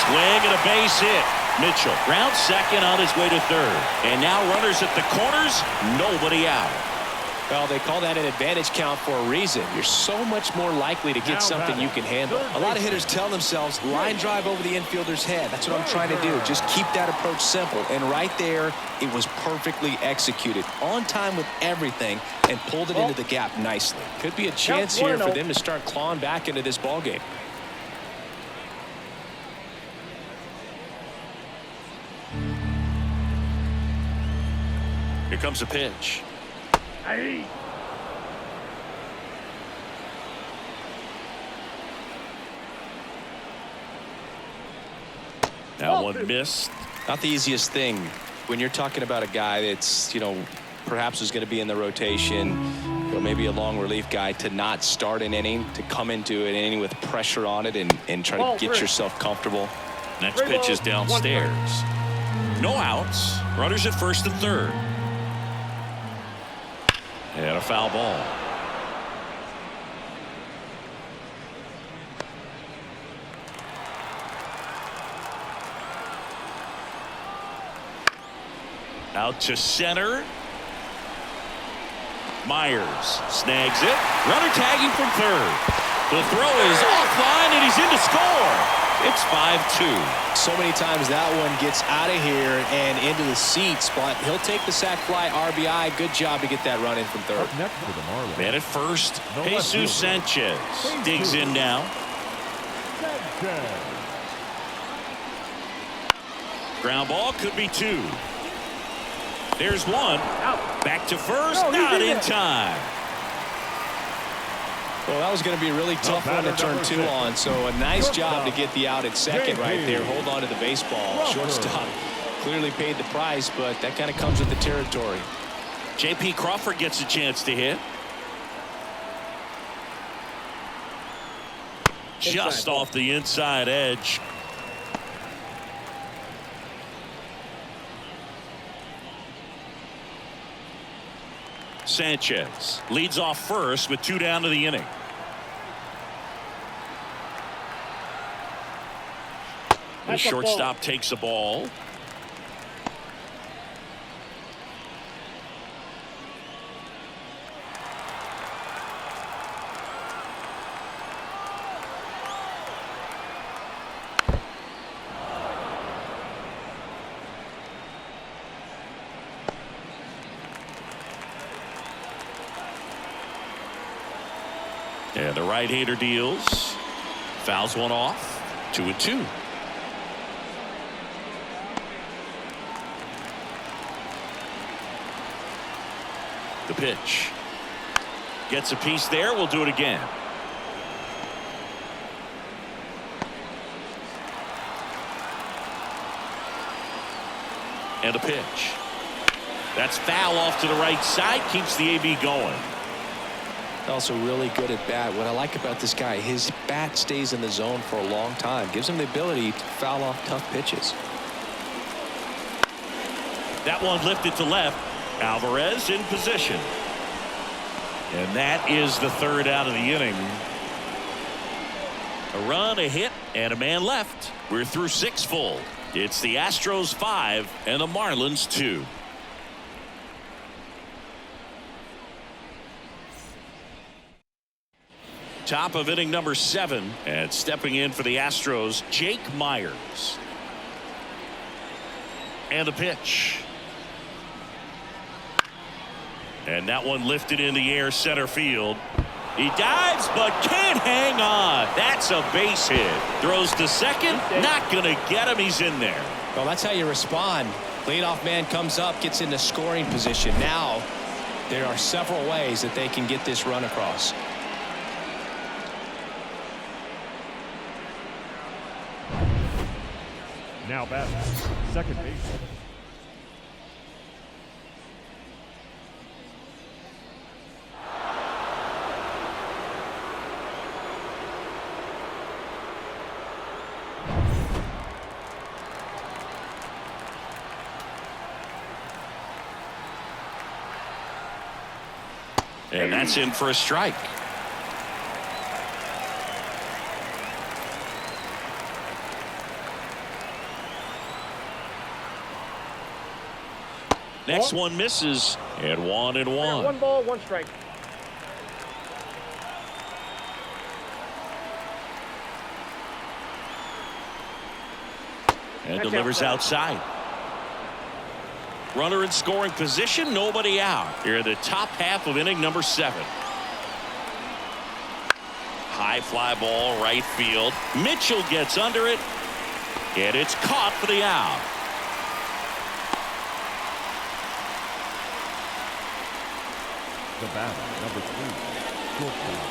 Swing and a base hit. Mitchell round second on his way to third. And now runners at the corners. Nobody out. Well, they call that an advantage count for a reason. You're so much more likely to get something you can handle. A lot of hitters tell themselves line drive over the infielder's head. That's what I'm trying to do. Just keep that approach simple. And right there, it was perfectly executed. On time with everything and pulled it into the gap nicely. Could be a chance here for them to start clawing back into this ball game. Here comes a pitch. That one missed. Not the easiest thing when you're talking about a guy that's, perhaps is going to be in the rotation, maybe a long relief guy, to not start an inning, to come into an inning with pressure on it and try to get yourself comfortable. Next pitch is downstairs. No outs. Runners at first and third. And a foul ball. Out to center. Myers snags it. Runner tagging from third. The throw is offline and he's in to score. It's 5-2. So many times that one gets out of here and into the seats, but he'll take the sac fly RBI. Good job to get that run in from third. Up next for the Marlins. Man at first. Jesus Sanchez digs in now. Ground ball could be 2. There's 1. Back to first. Not in time. Well, that was going to be a really tough one to turn 2 on, so a nice job to get the out at second right there. Hold on to the baseball. Shortstop clearly paid the price, but that kind of comes with the territory. J.P. Crawford gets a chance to hit. just off the inside edge. Sanchez leads off first with 2 down to the inning. The shortstop takes a ball. And the right-hander deals. Fouls one off. 2-2. The pitch. Gets a piece there. We'll do it again. And a pitch. That's foul off to the right side. Keeps the AB going. Also really good at bat. What I like about this guy, his bat stays in the zone for a long time. Gives him the ability to foul off tough pitches. That one lifted to left. Alvarez in position. And that is the 3rd out of the inning. A run, a hit, and a man left. We're through 6 full. It's the Astros 5 and the Marlins 2. Top of inning number 7, and stepping in for the Astros, Jake Myers. And a pitch. And that one lifted in the air center field. He dives but can't hang on. That's a base hit. Throws to second. Not going to get him. He's in there. Well, that's how you respond. Leadoff man comes up, gets into scoring position. Now there are several ways that they can get this run across. Now batting, second base. And that's in for a strike. Next one misses, and 1-1. 1 ball, 1 strike. And delivers outside. Runner in scoring position, nobody out. Here in the top half of inning number 7. High fly ball, right field. Mitchell gets under it, and it's caught for the out. The batter, number 3, shortstop,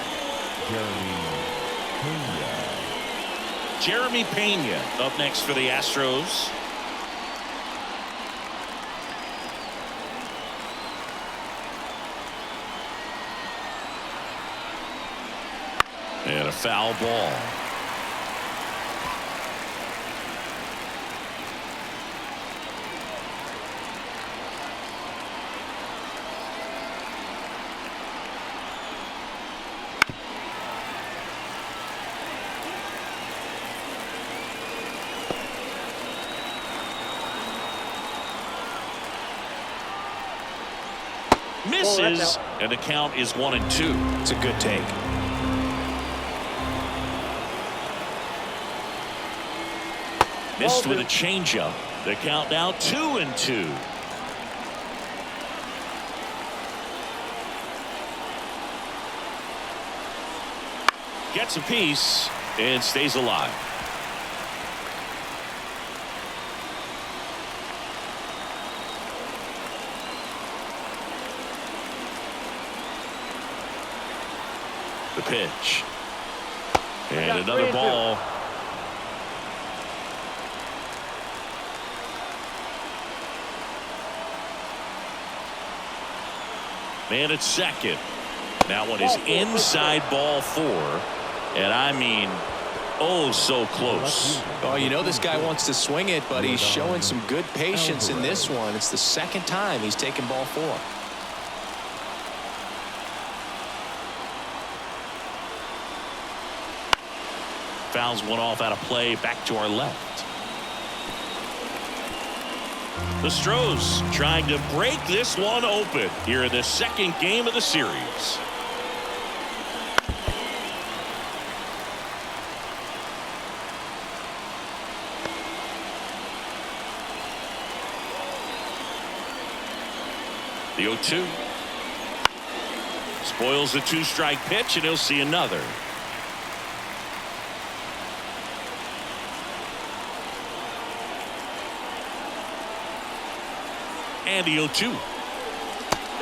Jeremy Pena. Jeremy Pena up next for the Astros. And a foul ball. Misses, and the count is 1-2. It's a good take. Missed with a changeup. The count now 2-2. Gets a piece and stays alive. The pitch. And another ball. Man at second. That one is inside ball 4. And I mean, Oh, so close. Oh, you know this guy wants to swing it, but he's showing some good patience in this one. It's the second time he's taken ball 4. Fouls one off out of play, back to our left. The Astros trying to break this one open here in the second game of the series. The 0-2. Spoils the 2-strike pitch, and he'll see another. And the 0-2.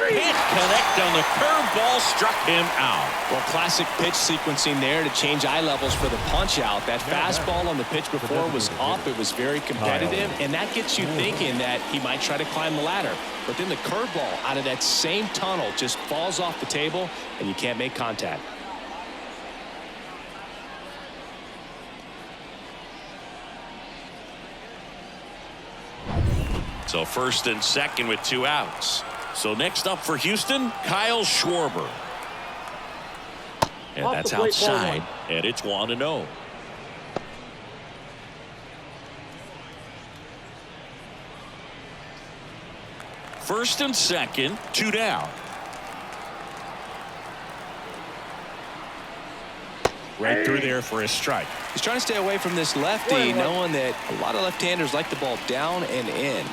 Can't connect on the curveball, struck him out. Well, classic pitch sequencing there to change eye levels for the punch out. That fastball on the pitch before was up. It was very competitive, and that gets you thinking that he might try to climb the ladder. But then the curveball out of that same tunnel just falls off the table, and you can't make contact. So first and second with 2 outs. So next up for Houston, Kyle Schwarber. And that's outside, and it's 1-0. First and second, 2 down. Right through there for a strike. He's trying to stay away from this lefty, knowing that a lot of left-handers like the ball down and in.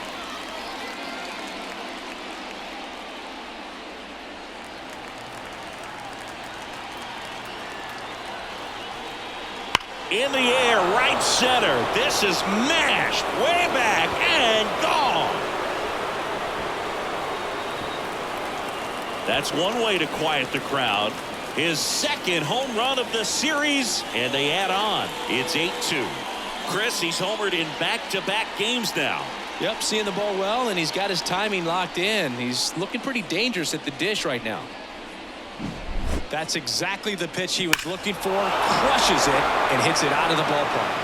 In the air, right center. This is mashed way back and gone. That's one way to quiet the crowd. His second home run of the series, and they add on. It's 8-2. Chris, he's homered in back-to-back games now. Yep, seeing the ball well, and he's got his timing locked in. He's looking pretty dangerous at the dish right now. That's exactly the pitch he was looking for. Crushes it and hits it out of the ballpark.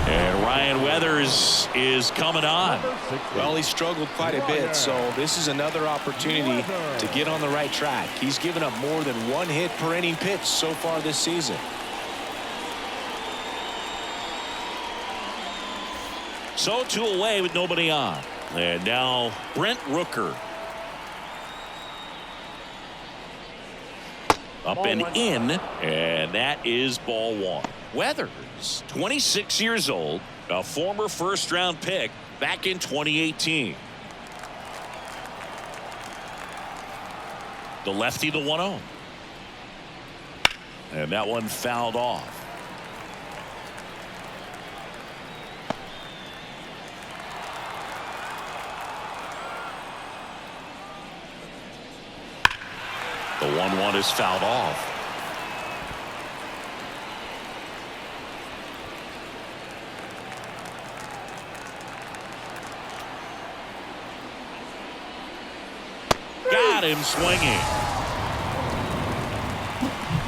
And Ryan Weathers is coming on. Well, he struggled quite a bit, so this is another opportunity to get on the right track. He's given up more than 1 hit per inning pitch so far this season. So 2 away with nobody on. And now Brent Rooker. Up and in, and that is ball 1. Weathers, 26 years old, a former first-round pick back in 2018. The lefty, the 1-0. And that one fouled off. The 1-1 is fouled off. Got him swinging.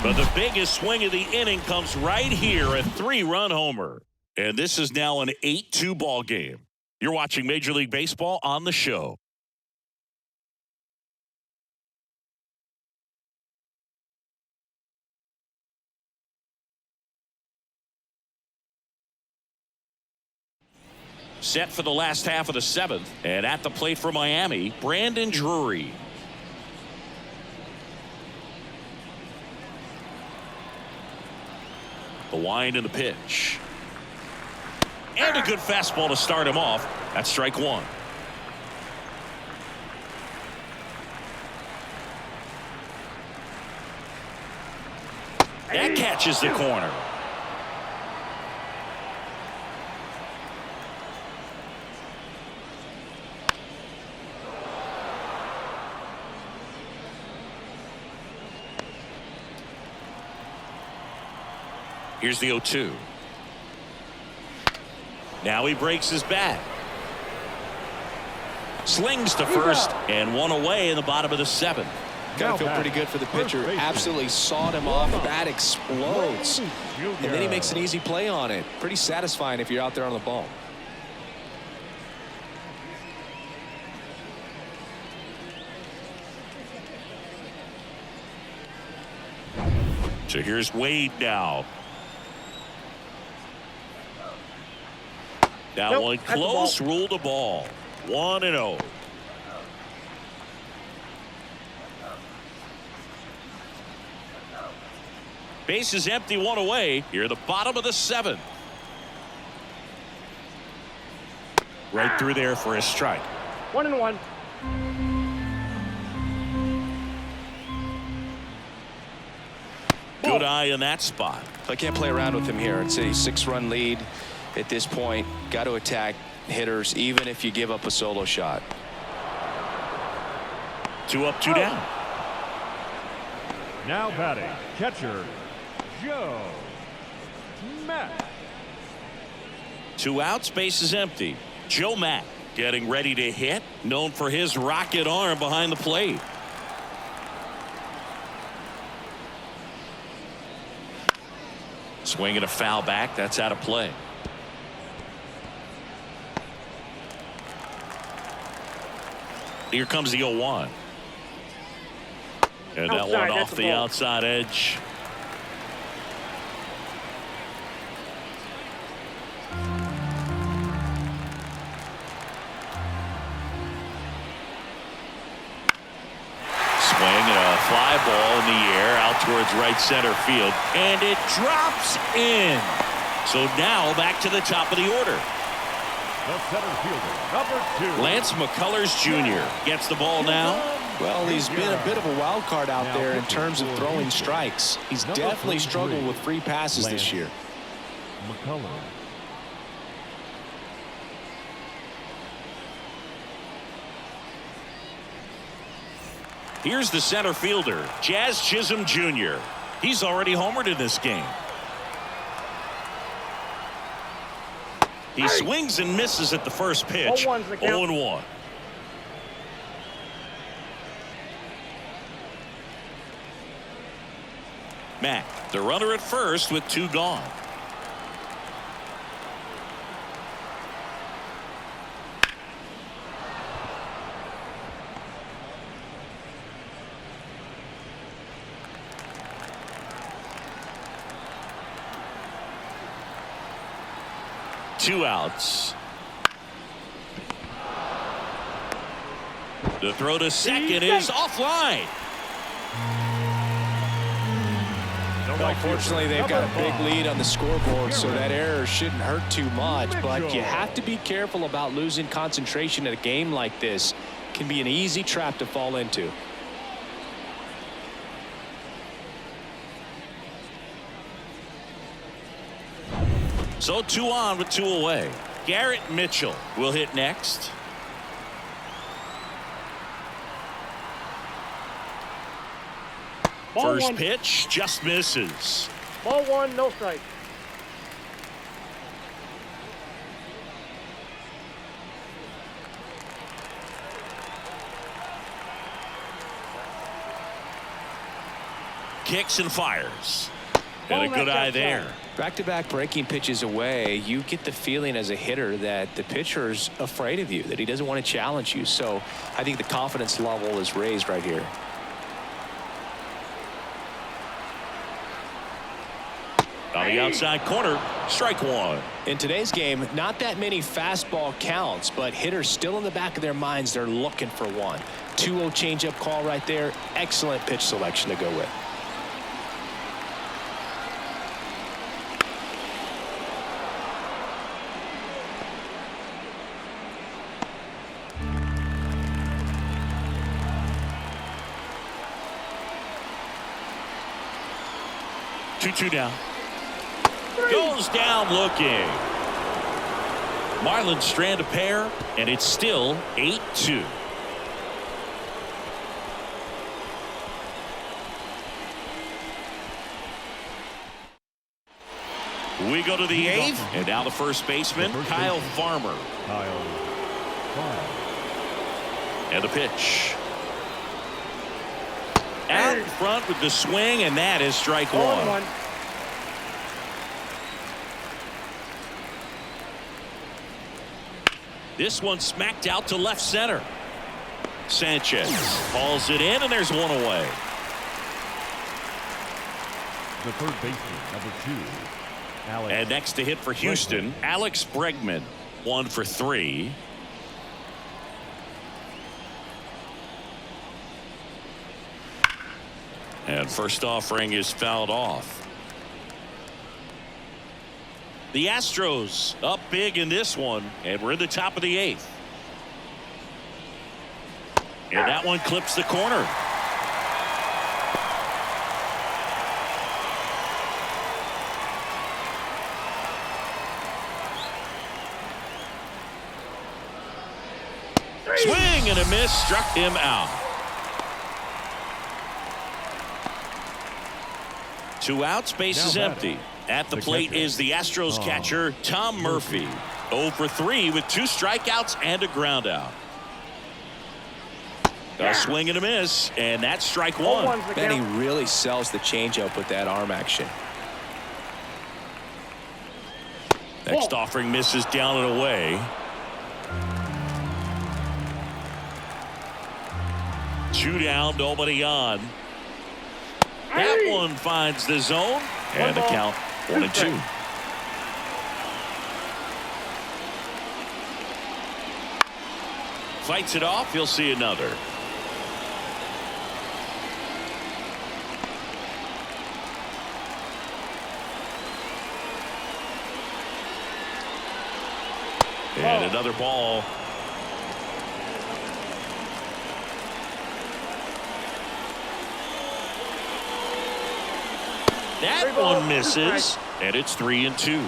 But the biggest swing of the inning comes right here, a 3-run homer. And this is now an 8-2 ball game. You're watching Major League Baseball on the show. Set for the last half of the 7th, and at the plate for Miami, Brandon Drury. The wind and the pitch. And a good fastball to start him off. That's strike 1. That catches the corner. Here's the 0-2. Now he breaks his bat. Slings to first and one away in the bottom of the 7th. Got to feel pretty good for the pitcher. Absolutely sawed him off. Bat explodes. And then he makes an easy play on it. Pretty satisfying if you're out there on the ball. So here's Wade now. That one close, ruled a ball. 1-0. Base is empty, one away. Here, the bottom of the 7th. Right through there for a strike. 1-1. Good eye in that spot. I can't play around with him here. It's a 6-run lead at this point. Got to attack hitters, even if you give up a solo shot. 2 up, 2 down. Now batting, catcher, Joe Matt. 2 outs, base is empty. Joe Matt getting ready to hit, known for his rocket arm behind the plate. Swinging a foul back, that's out of play. Here comes the 0-1. And that one off the outside edge. Fly ball in the air out towards right center field, and it drops in. So now back to the top of the order. The center fielder, number 2. Lance McCullers Jr. gets the ball now. Well, he's been a bit of a wild card out there in terms of throwing strikes. He's definitely struggled with free passes this year. McCullers. Here's the center fielder, Jazz Chisholm Jr. He's already homered in this game. He swings and misses at the first pitch. 0-1. Matt, the runner at first with 2 gone. Two outs. The throw to second is offline. Unfortunately, they've got a big lead on the scoreboard, so that error shouldn't hurt too much. But you have to be careful about losing concentration at a game like this. It can be an easy trap to fall into. So 2 on with 2 away. Garrett Mitchell will hit next. First pitch just misses. Ball 1, no strike. Kicks and fires. And a good eye there. Back-to-back breaking pitches away, you get the feeling as a hitter that the pitcher's afraid of you, that he doesn't want to challenge you. So I think the confidence level is raised right here. On the outside corner, strike 1. In today's game, not that many fastball counts, but hitters still in the back of their minds, they're looking for one. 2-0 changeup call right there. Excellent pitch selection to go with. Two down. Goes down looking. Marlins strand a pair, and it's still 8-2. We go to the 8th, and now the first baseman, Kyle Farmer. Kyle Farmer. And the pitch. Out in front with the swing, and that is strike one. This one smacked out to left center. Sanchez hauls it in, and there's one away. The third baseman, number 2, Alex. And next to hit for Houston, Alex Bregman, 1 for 3. And first offering is fouled off. The Astros up big in this one, and we're in the top of the 8th. And that one clips the corner. Swing and a miss, struck him out. 2 outs, base is empty. At the plate is the Astros catcher, Tom Murphy. 0 for 3 with 2 strikeouts and a ground out. A swing and a miss, and that's strike one. Man, he really sells the changeup with that arm action. Next offering misses down and away. 2 down, nobody on. That one finds the zone, and the count 1-2. Fights it off. He'll see another. And another ball. That one misses, and it's 3-2.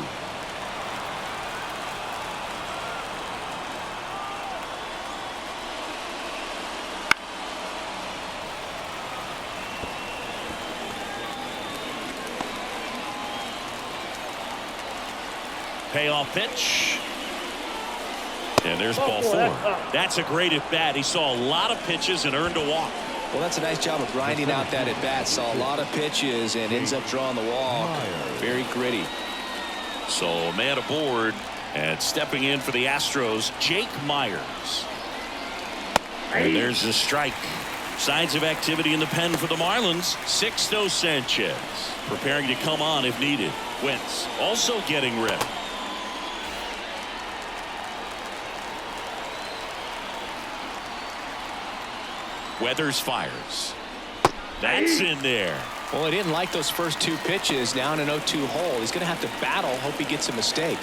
Payoff pitch. And there's ball 4. That's a great at bat. He saw a lot of pitches and earned a walk. Well, that's a nice job of grinding out that at bat. Saw a lot of pitches and ends up drawing the walk. Very gritty. So a man aboard, and stepping in for the Astros, Jake Myers. And there's the strike. Signs of activity in the pen for the Marlins. Sixto Sanchez preparing to come on if needed. Wentz also getting ready. Weathers fires. That's in there. Well, he didn't like those first 2 pitches down an 0-2 hole. He's going to have to battle. Hope he gets a mistake.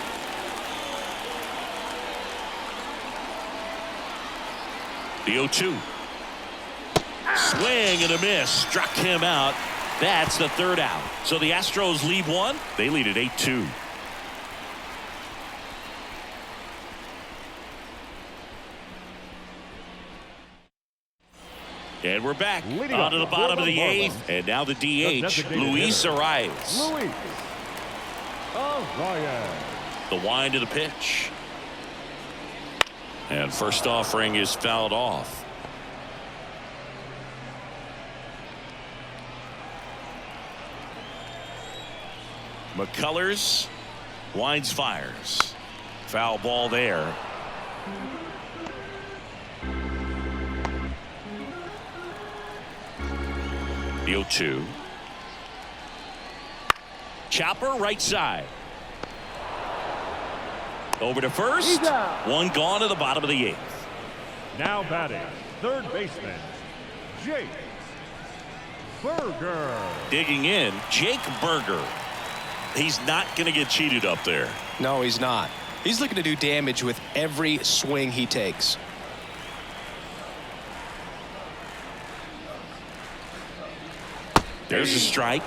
The 0-2. Swing and a miss. Struck him out. That's the 3rd out. So the Astros lead 1. They lead at 8-2. And we're back onto the bottom of the 8th. And now the DH, Luis Arias. The wind of the pitch. And first offering is fouled off. McCullers winds, fires. Foul ball there. The 0-2. Chopper right side. Over to first. One gone to the bottom of the 8th. Now batting, third baseman, Jake Burger. Digging in, Jake Burger. He's not going to get cheated up there. No, he's not. He's looking to do damage with every swing he takes. There's a strike.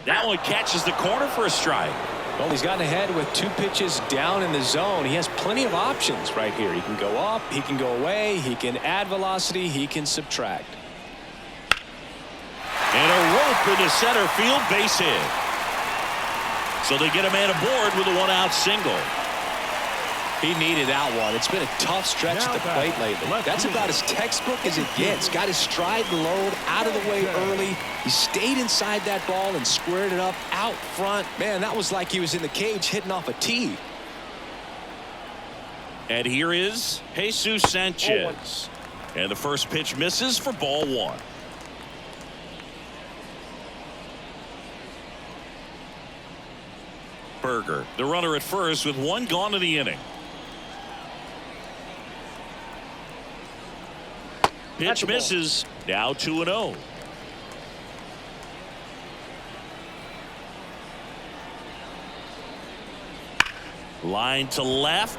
That one catches the corner for a strike. Well, he's gotten ahead with 2 pitches down in the zone. He has plenty of options right here. He can go up, he can go away, he can add velocity, he can subtract. And a rope into center field, base hit. So they get a man aboard with a 1-out single. He needed that one. It's been a tough stretch at the plate lately. That's about as textbook as it gets. Got his stride and load out of the way early. He stayed inside that ball and squared it up out front. Man, that was like he was in the cage hitting off a tee. And here is Jesus Sanchez. And the first pitch misses for ball 1. Berger, the runner at first with 1 gone in the inning. Pitch misses. Now 2-0. Line to left.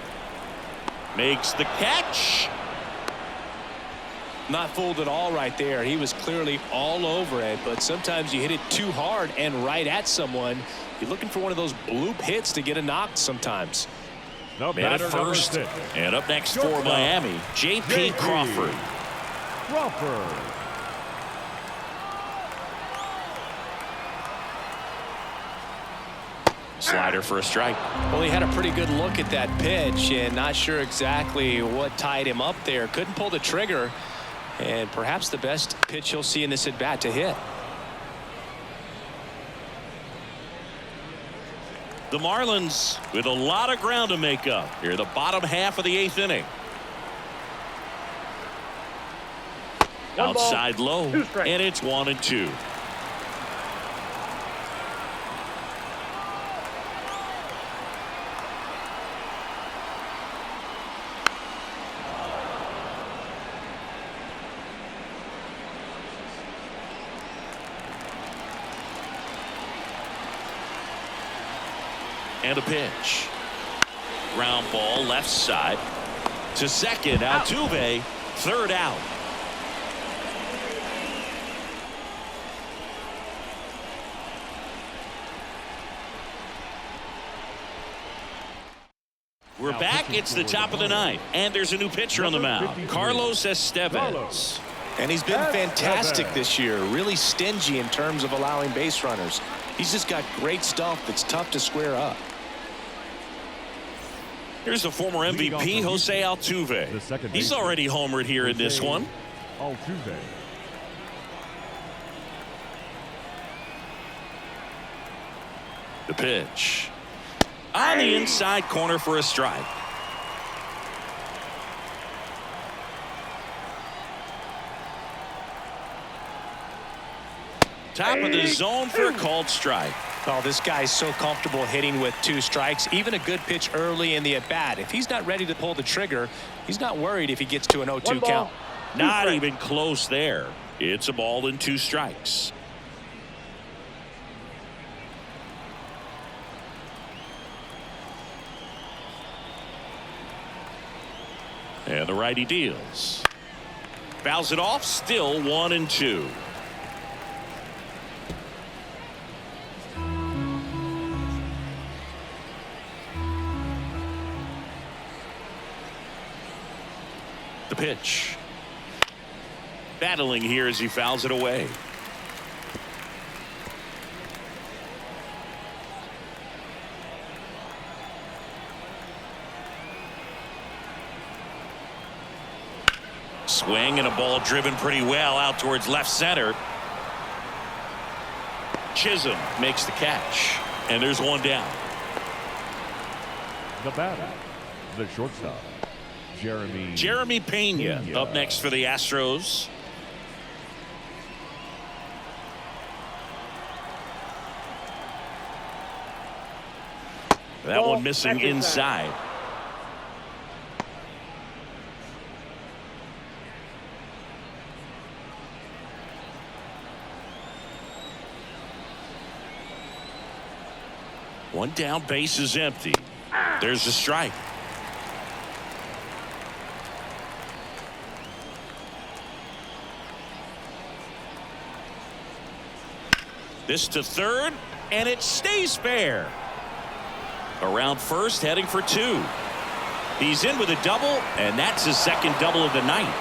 Makes the catch. Not fooled at all right there. He was clearly all over it, but sometimes you hit it too hard and right at someone. You're looking for one of those bloop hits to get a knock sometimes. Man at first. And up next for Miami, J.P. Crawford. Slider for a strike. Well, he had a pretty good look at that pitch and not sure exactly what tied him up there. Couldn't pull the trigger, and perhaps the best pitch you'll see in this at bat to hit. The Marlins with a lot of ground to make up here, the bottom half of the 8th inning. Outside low, and it's 1-2. And a pitch. Ground ball left side to second. Altuve, 3rd out. We're back. It's the top of the 9th, and there's a new pitcher on the mound, Carlos Estevez. And he's been fantastic this year. Really stingy in terms of allowing base runners. He's just got great stuff that's tough to square up. Here's the former MVP, Jose Altuve. He's already homered here in this one. Altuve. The pitch. On the inside corner for a strike. Top of the zone for a called strike. Oh, this guy's so comfortable hitting with 2 strikes. Even a good pitch early in the at-bat. If he's not ready to pull the trigger, he's not worried if he gets to an 0-2 count. Not even close there. It's a ball and 2 strikes. And the righty deals. Fouls it off. Still 1-2. The pitch. Battling here as he fouls it away. Swing and a ball driven pretty well out towards left center. Chisholm makes the catch, and there's 1 down. The batter, the shortstop, Jeremy Pena up next for the Astros. That one missing inside. One down, base is empty. There's a strike. This to third, and it stays fair. Around first, heading for 2. He's in with a double, and that's his 2nd double of the night.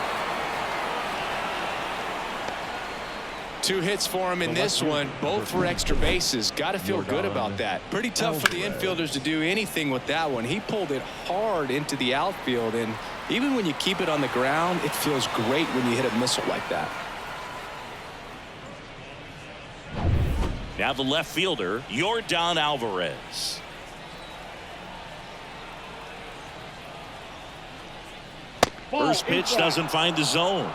2 hits for him in this one, both for extra bases. Got to feel good about that. Pretty tough for the infielders to do anything with that one. He pulled it hard into the outfield, and even when you keep it on the ground, it feels great when you hit a missile like that. Now the left fielder, Yordan Alvarez. First pitch doesn't find the zone.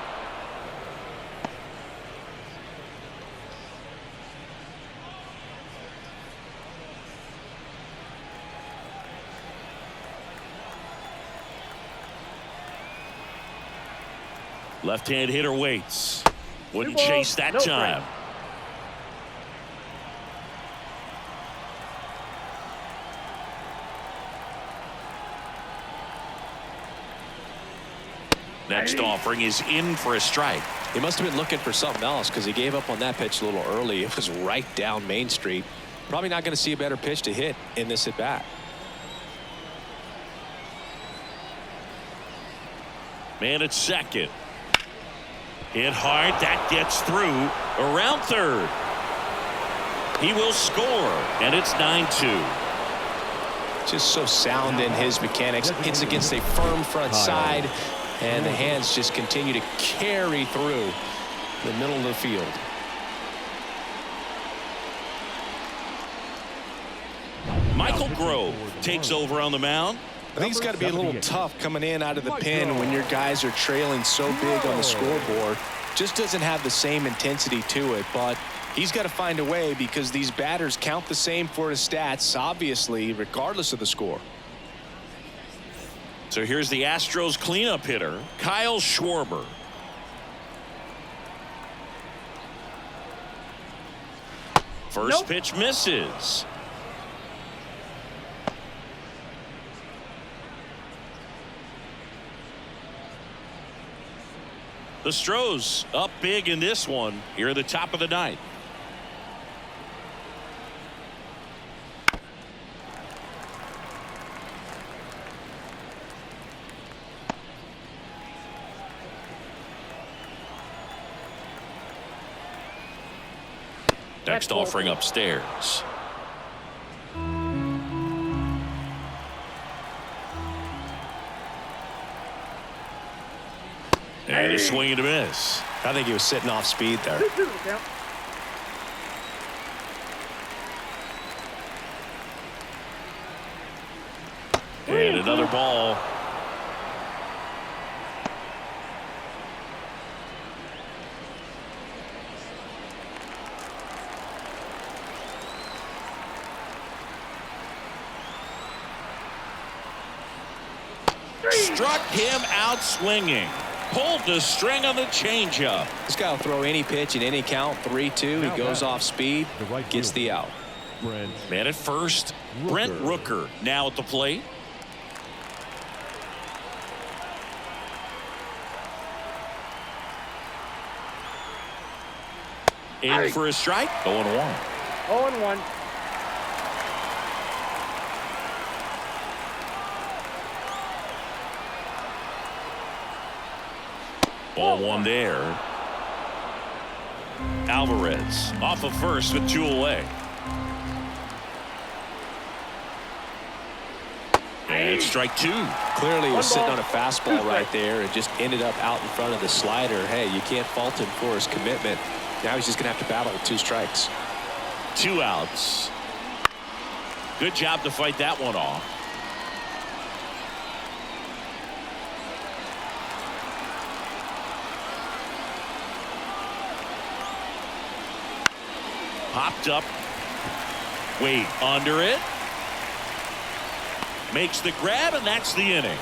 Left-hand hitter waits. Wouldn't chase that time. Next offering is in for a strike. He must have been looking for something else because he gave up on that pitch a little early. It was right down Main Street. Probably not going to see a better pitch to hit in this at bat. Man at second. Hit hard. That gets through. Around third. He will score, and it's 9-2. Just so sound in his mechanics. Hits against a firm front side, and the hands just continue to carry through the middle of the field. Michael Grove takes over on the mound. I think it's got to be a little tough coming in out of the pen when your guys are trailing so big on the scoreboard. Just doesn't have the same intensity to it, but he's got to find a way because these batters count the same for his stats, obviously, regardless of the score. So here's the Astros cleanup hitter, Kyle Schwarber. First pitch misses. The Astros up big in this one here at the top of the ninth. Next offering upstairs. And a swing and a miss. I think he was sitting off speed there. And another ball. Struck him out swinging. Pulled the string on the changeup. This guy will throw any pitch in any count. 3-2. He goes off speed, gets the out. Man at first, Brent Rooker now at the plate. In for a strike. 0-1. 0-1. Ball one there. Alvarez off of first with 2 away. And strike 2. Clearly he was sitting on a fastball right there and just ended up out in front of the slider. Hey, you can't fault him for his commitment. Now he's just going to have to battle with 2 strikes. 2 outs. Good job to fight that one off. Popped up. Wait, under it. Makes the grab, and that's the inning.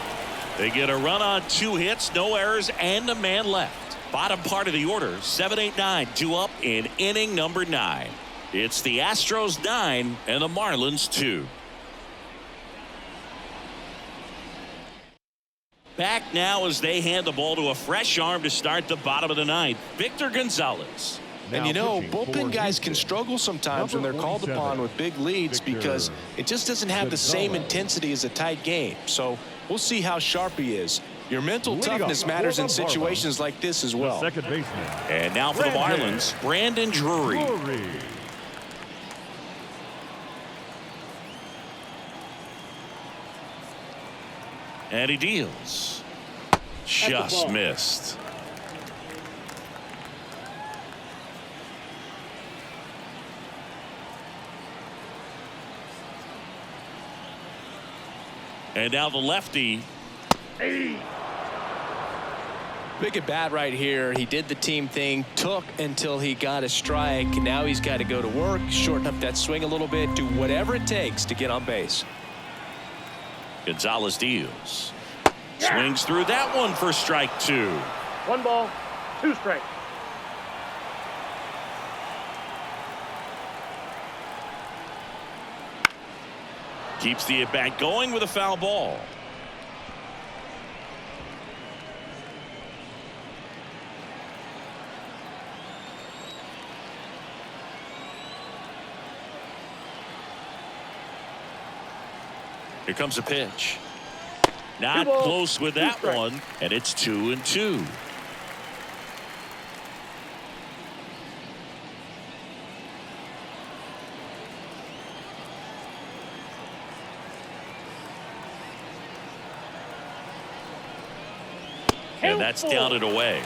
They get a run on 2 hits, no errors, and a man left. Bottom part of the order, 7-8-9, 2 up in inning number 9. It's the Astros 9 and the Marlins 2. Back now as they hand the ball to a fresh arm to start the bottom of the 9th, Victor Gonzalez. And you know, bullpen guys can struggle sometimes when they're called upon with big leads because it just doesn't have the same intensity as a tight game. So we'll see how sharp he is. Your mental Leading toughness off matters for in the situations like this as well. Second baseman. And now for the Marlins, Brandon Drury. And he deals. Just missed. And now the lefty. Big at bat right here. He did the team thing, took until he got a strike. Now he's got to go to work, shorten up that swing a little bit, do whatever it takes to get on base. Gonzalez deals. Swings through that one for strike 2. 1 ball, 2 strikes. Keeps the at bat going with a foul ball. Here comes a pitch. Not close with that one, and it's 2-2. And that's down and away.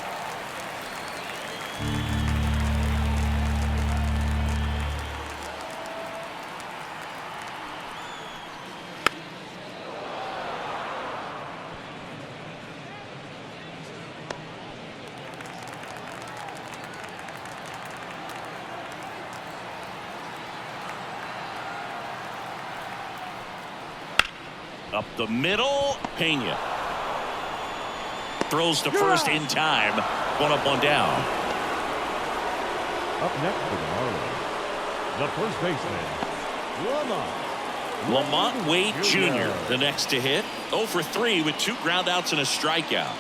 Up the middle, Pena. Throws to first in time. 1 up, 1 down. Up next for the Marlins, the first baseman, Lamont Wade Jr. the next to hit. 0 for 3 with 2 groundouts and a strikeout.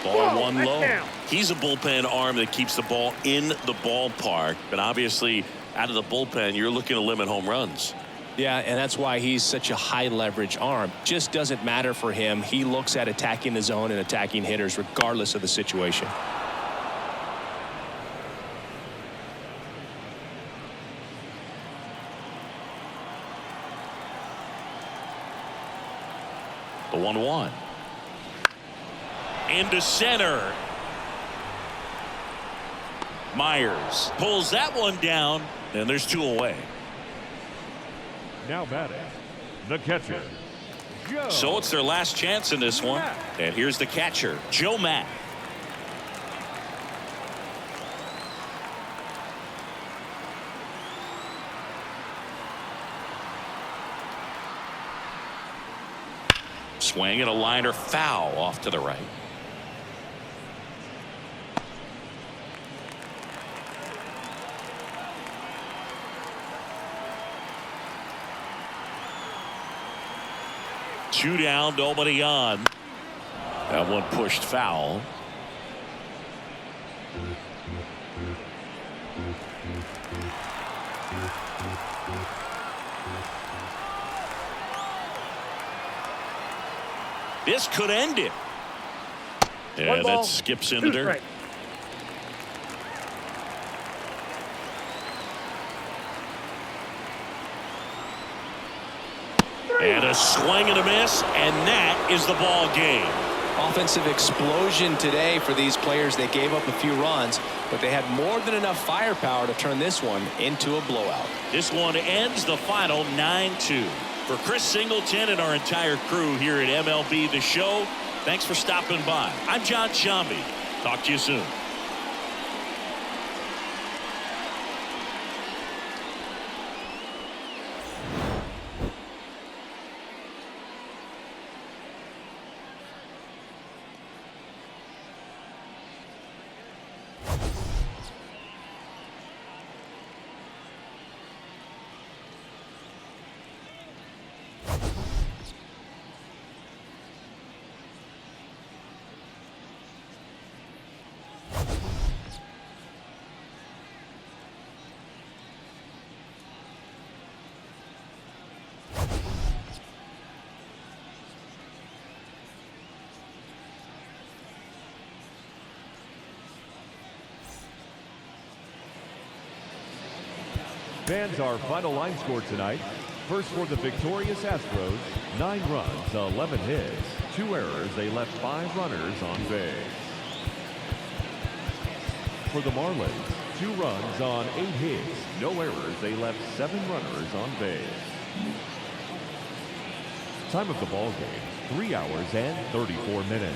Ball 1 low. He's a bullpen arm that keeps the ball in the ballpark. But obviously, out of the bullpen, you're looking to limit home runs. Yeah, and that's why he's such a high leverage arm. Just doesn't matter for him. He looks at attacking the zone and attacking hitters regardless of the situation. The 1-1. Into center. Myers pulls that one down, and there's 2 away. Now batting, the catcher, Joe. So it's their last chance in this one. And here's the catcher, Joe Mack. Swing and a liner foul off to the right. Two down, nobody on. That one pushed foul. This could end it. Yeah, that skips in the dirt. Strike. And a swing and a miss, and that is the ball game. Offensive explosion today for these players. They gave up a few runs, but they had more than enough firepower to turn this one into a blowout. This one ends the final 9-2. For Chris Singleton and our entire crew here at MLB The Show, thanks for stopping by. I'm John Sciambi. Talk to you soon. Fans, our final line score tonight. First for the victorious Astros, 9 runs, 11 hits, 2 errors. They left 5 runners on base. For the Marlins, 2 runs on 8 hits, no errors. They left 7 runners on base. Time of the ball game, 3 hours and 34 minutes.